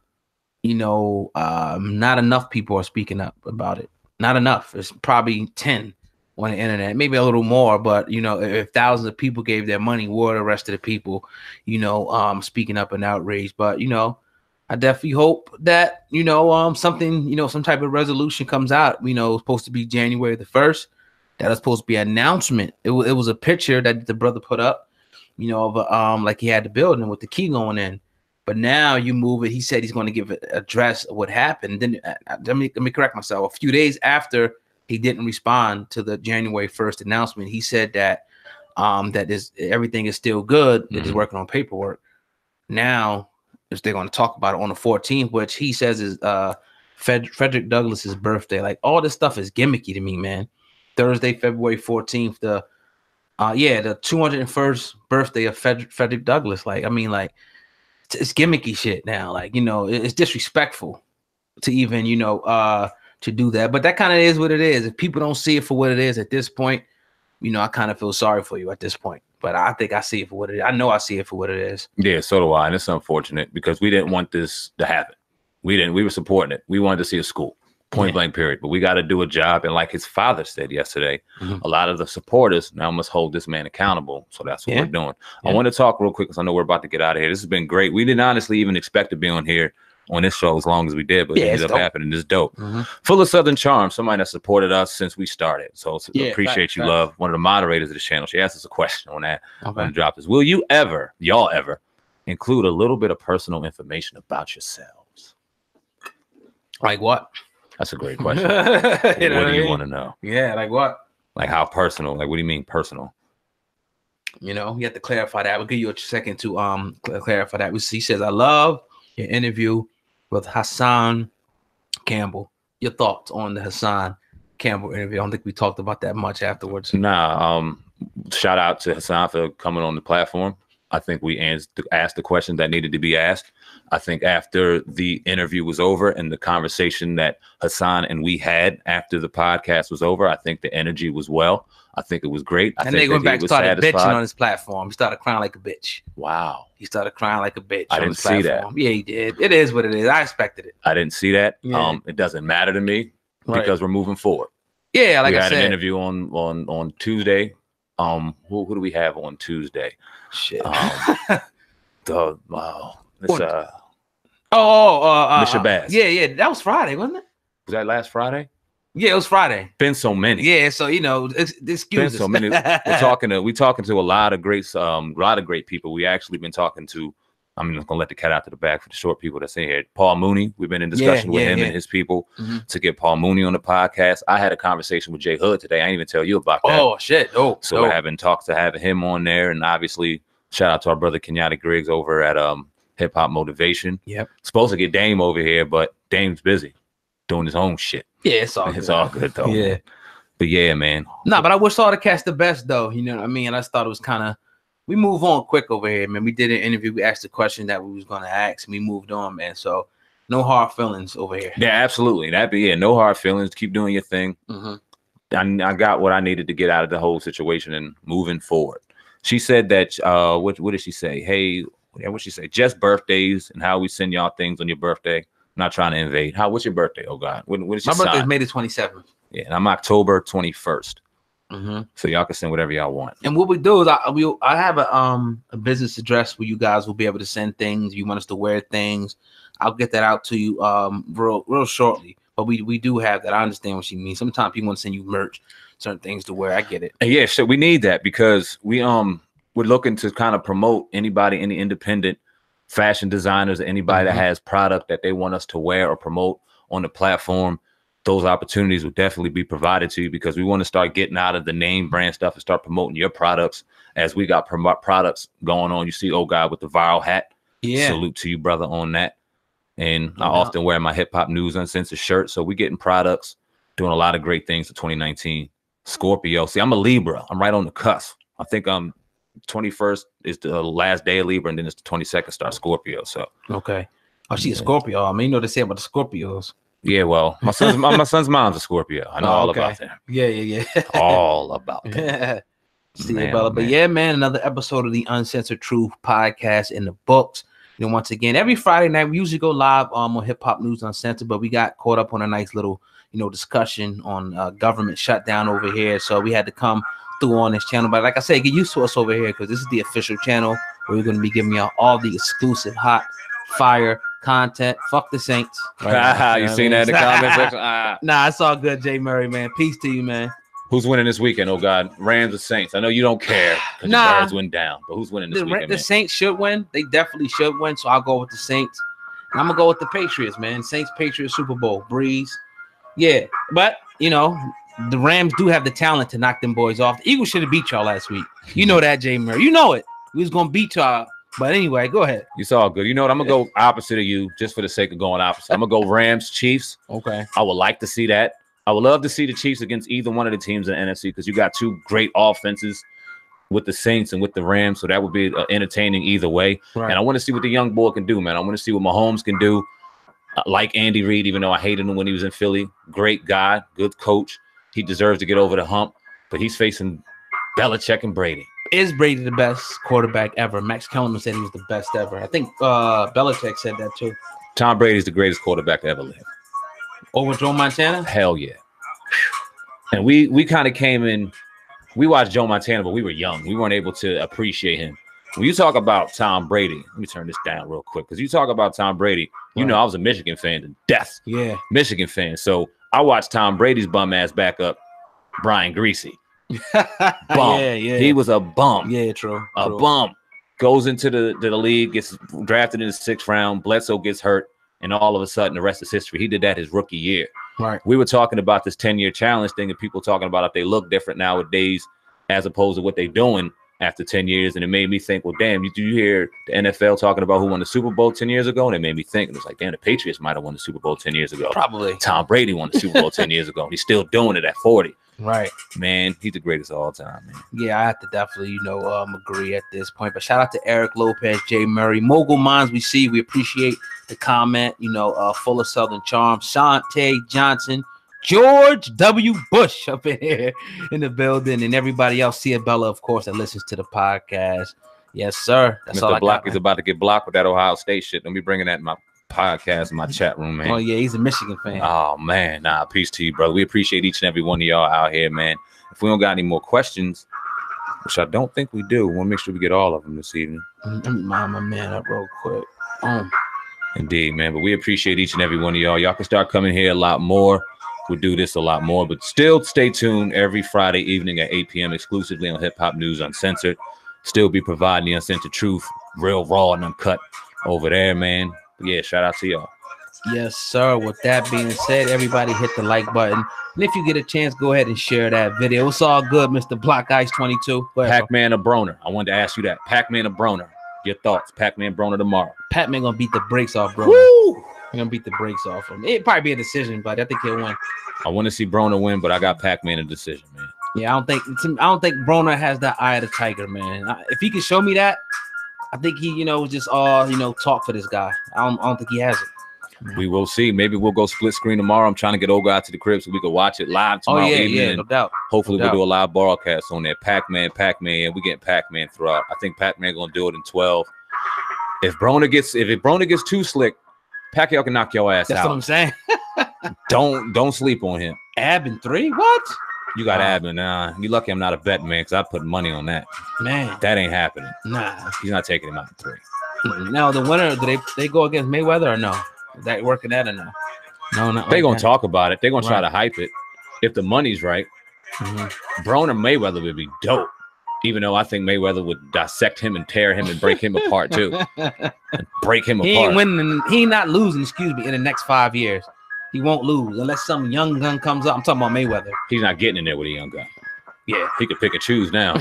you know, not enough people are speaking up about it. Not enough. It's probably 10 on the internet, maybe a little more, but you know, if thousands of people gave their money, where are the rest of the people, you know, speaking up in outrage? But you know, I definitely hope that, you know, something, you know, some type of resolution comes out. You know, it's supposed to be January the 1st. That was supposed to be an announcement. It was a picture that the brother put up, you know, of like he had the building with the key going in. But now you move it. He said he's going to give an address of what happened. Then let me correct myself. A few days after he didn't respond to the January 1st announcement, he said that everything is still good. They're just working on paperwork. Now they're going to talk about it on the 14th, which he says is Frederick Douglass's birthday. Like all this stuff is gimmicky to me, man. Thursday, February 14th, the 201st birthday of Frederick Douglass. Like, I mean, like, it's gimmicky shit now. Like, you know, it's disrespectful to even, you know, to do that. But that kind of is what it is. If people don't see it for what it is at this point, you know, I kind of feel sorry for you at this point. But I think I see it for what it is. I know I see it for what it is. Yeah, so do I. And it's unfortunate because we didn't want this to happen. We were supporting it. We wanted to see a school. Point blank period. But we got to do a job. And like his father said yesterday, a lot of the supporters now must hold this man accountable. So that's what we're doing. I want to talk real quick because I know we're about to get out of here. This has been great. We didn't honestly even expect to be on here on this show as long as we did, but it ended up happening. It's dope. Full of Southern charm. Somebody that supported us since we started. So appreciate you, love. One of the moderators of the channel. She asked us a question on that. I'm going to drop this. Will you ever, y'all ever, include a little bit of personal information about yourselves? Like what? That's a great question. What do you want to know? Yeah, like what? Like how personal? Like what do you mean personal? You know, you have to clarify that. We'll give you a second to clarify that. He says, I love your interview with Hassan Campbell. Your thoughts on the Hassan Campbell interview? I don't think we talked about that much afterwards. Nah, shout out to Hassan for coming on the platform. I think we asked the question that needed to be asked. I think after the interview was over and the conversation that Hassan and we had after the podcast was over, I think the energy was well. I think it was great. I and think they went back and started satisfied. bitching on his platform. He started crying like a bitch. Wow. He started crying like a bitch. I didn't see that. Yeah, he did. It is what it is. I expected it. I didn't see that. Yeah. It doesn't matter to me because we're moving forward. Yeah, like we I had said. an interview on Tuesday. Who do we have on Tuesday? Shit. Mr. Bass. Yeah, that was Friday, wasn't it? Was that last Friday? Yeah, it was Friday. Been so many. Yeah, so you know, excuses. Been so many. We're talking to a lot of great people. We actually been talking to. I'm just gonna let the cat out to the bag for the short people that's in here. Paul Mooney. We've been in discussion with him and his people to get Paul Mooney on the podcast. I had a conversation with Jay Hood today. I didn't even tell you about that. Oh shit! Oh, so we're having talks to have him on there, and obviously shout out to our brother Kenyatta Griggs over at Hip Hop Motivation. Yep. Supposed to get Dame over here, but Dame's busy doing his own shit. Yeah, it's all good though. Yeah. Man. But yeah, man. No, but I wish all the cats the best though. You know what I mean? I just thought it was kind of. We move on quick over here, man. We did an interview. We asked the question that we was going to ask, and we moved on, man. So no hard feelings over here. Yeah, absolutely. No hard feelings. Keep doing your thing. I got what I needed to get out of the whole situation and moving forward. She said that, what did she say? Hey, what'd she say? Just birthdays and how we send y'all things on your birthday. I'm not trying to invade. What's your birthday? Oh, God. What is your My birthday's May the 27th. Yeah, and I'm October 21st. So y'all can send whatever y'all want. And what we do is I have a business address where you guys will be able to send things. If you want us to wear things, I'll get that out to you real shortly. But we do have that. I understand what she means. Sometimes people want to send you merch, certain things to wear. I get it. And yeah, so we need that because we're looking to kind of promote any independent fashion designers or anybody that has product that they want us to wear or promote on the platform. Those opportunities will definitely be provided to you because we want to start getting out of the name brand stuff and start promoting your products as we got products going on. You see, oh God, with the viral hat. Yeah. Salute to you, brother, on that. And I often wear my Hip Hop News Uncensored shirt. So we're getting products, doing a lot of great things for 2019. Scorpio. See, I'm a Libra. I'm right on the cusp. I think I'm 21st is the last day of Libra, and then it's the 22nd starts Scorpio. So okay. Oh, she's a Scorpio. I mean, you know what they say about the Scorpios. yeah, well, my son's mom's a Scorpio. I know all about that. Yeah. All about that. See you, Bella. But yeah, man, another episode of the Uncensored Truth podcast in the books. You know, once again, every Friday night we usually go live on Hip Hop News Uncensored, but we got caught up on a nice little, you know, discussion on government shutdown over here. So we had to come through on this channel. But like I said, get used to us over here because this is the official channel where we're going to be giving y'all all the exclusive hot fire content. Fuck the Saints. Right you seen that in the comments section? Nah, it's all good, Jay Murray, man. Peace to you, man. Who's winning this weekend? Oh God, Rams or Saints? I know you don't care because the Birds went down, but who's winning this weekend? The Saints should win. They definitely should win. So I'll go with the Saints. And I'm gonna go with the Patriots, man. Saints, Patriots, Super Bowl, Breeze. Yeah, but you know the Rams do have the talent to knock them boys off. The Eagles should have beat y'all last week. You know that, Jay Murray. You know it. We was gonna beat y'all. But anyway, go ahead. It's all good. You know what? I'm gonna go opposite of you just for the sake of going opposite. I'm gonna go Rams, Chiefs. Okay. I would like to see that. I would love to see the Chiefs against either one of the teams in the NFC because you got two great offenses with the Saints and with the Rams. So that would be entertaining either way. Right. And I want to see what the young boy can do, man. I want to see what Mahomes can do. Like Andy Reid, even though I hated him when he was in Philly. Great guy, good coach. He deserves to get over the hump, but he's facing Belichick and Brady. Is Brady the best quarterback ever? Max Kellerman said he was the best ever. I think Belichick said that too. Tom Brady's the greatest quarterback to ever live. Over Joe Montana? Hell yeah. And we kind of came in, we watched Joe Montana, but we were young. We weren't able to appreciate him. When you talk about Tom Brady, let me turn this down real quick. Because you talk about Tom Brady, you know I was a Michigan fan to death. Yeah. Michigan fan. So I watched Tom Brady's bum ass backup, Brian Greasy. Bum. Yeah. He was a bum. Yeah, true. A bum. Goes into the league, gets drafted in the 6th round. Bledsoe gets hurt. And all of a sudden, the rest is history. He did that his rookie year. Right. We were talking about this 10-year challenge thing, and people talking about if they look different nowadays as opposed to what they're doing after 10 years. And it made me think, well, damn, do you hear the NFL talking about who won the Super Bowl 10 years ago? And it made me think, it was like, damn, the Patriots might have won the Super Bowl 10 years ago. Probably. Tom Brady won the Super Bowl 10 years ago. And he's still doing it at 40. Right. Man, he's the greatest of all time, man. Yeah, I have to definitely, agree at this point. But shout out to Eric Lopez, Jay Murray, Mogul Minds we see. We appreciate the comment, full of Southern charm. Shante Johnson, George W. Bush up in here in the building, and everybody else, Cia Bella, of course, that listens to the podcast. Yes, sir. That's all I got. He's about to get blocked with that Ohio State shit. Don't be bringing that in my podcast, in my chat room, man. Oh, yeah, he's a Michigan fan. Oh, man. Nah, peace to you, brother. We appreciate each and every one of y'all out here, man. If we don't got any more questions, which I don't think we do, we'll make sure we get all of them this evening. Let me mind my man up real quick. Indeed, man. But we appreciate each and every one of y'all. Y'all can start coming here a lot more. We'll do this a lot more, but still stay tuned every Friday evening at 8 p.m. exclusively on Hip Hop News Uncensored. Still be providing the uncensored truth, real raw and uncut over there, man. But yeah, shout out to y'all. Yes, sir. With that being said, everybody hit the like button. And if you get a chance, go ahead and share that video. It's all good, Mr. Block Ice 22. Pac-Man or Broner? I wanted to ask you that. Pac-Man or Broner? Your thoughts. Pac-Man, Broner tomorrow. Pac-Man gonna beat the brakes off, bro. Woo! He's gonna beat the brakes off him. It'd probably be a decision, but I think he'll win. I want to see Broner win, but I got Pac-Man a decision, man. Yeah, I don't think Broner has that eye of the tiger, man. If he can show me that, I think he, just all, talk for this guy. I don't think he has it. We will see. Maybe we'll go split screen tomorrow. I'm trying to get old guy to the crib so we can watch it live tomorrow evening. Yeah, no doubt. Hopefully we'll do a live broadcast on there. Pac-Man, and we get Pac-Man throughout. I think Pac-Man gonna do it in 12. If Broner gets too slick, Pacquiao can knock your ass out. That's what I'm saying. Don't sleep on him. Ab in 3? What? You got Ab in. You lucky I'm not a bet man because I put money on that. Man, that ain't happening. Nah, he's not taking him out in 3. Now the winner, do they go against Mayweather or no? Is that working that or no? No. They're gonna talk about it. They're gonna try to hype it. If the money's right, Broner Mayweather would be dope. Even though I think Mayweather would dissect him and tear him and break him apart too. And break him apart. He ain't winning. He ain't not losing, in the next 5 years. He won't lose unless some young gun comes up. I'm talking about Mayweather. He's not getting in there with a young gun. Yeah. He could pick and choose now.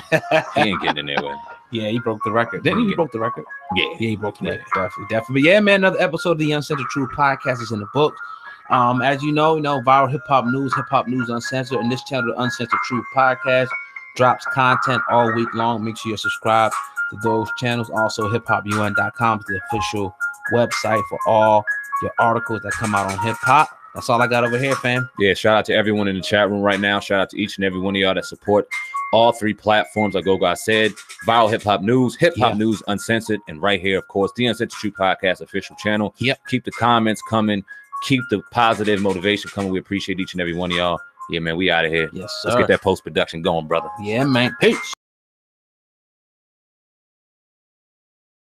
He ain't getting in there with him. Yeah, he broke the record. Didn't he? He broke the record? Yeah. He broke the record. Definitely. But yeah, man, another episode of the Uncensored Truth podcast is in the books. As you know, viral hip hop news Uncensored, and this channel, the Uncensored Truth podcast. drops content all week long. Make sure you're subscribed to those channels. Also, hiphopun.com is the official website for all your articles that come out on hip hop. That's all I got over here, fam. Yeah, shout out to everyone in the chat room right now. Shout out to each and every one of y'all that support all three platforms. Like Gogo said, Viral Hip Hop News, Hip Hop News Uncensored, and right here, of course, the Uncensored Podcast official channel. Yep. Keep the comments coming. Keep the positive motivation coming. We appreciate each and every one of y'all. Yeah, man, we out of here. Yes, sir. Let's get that post-production going, brother. Yeah, man. Peace.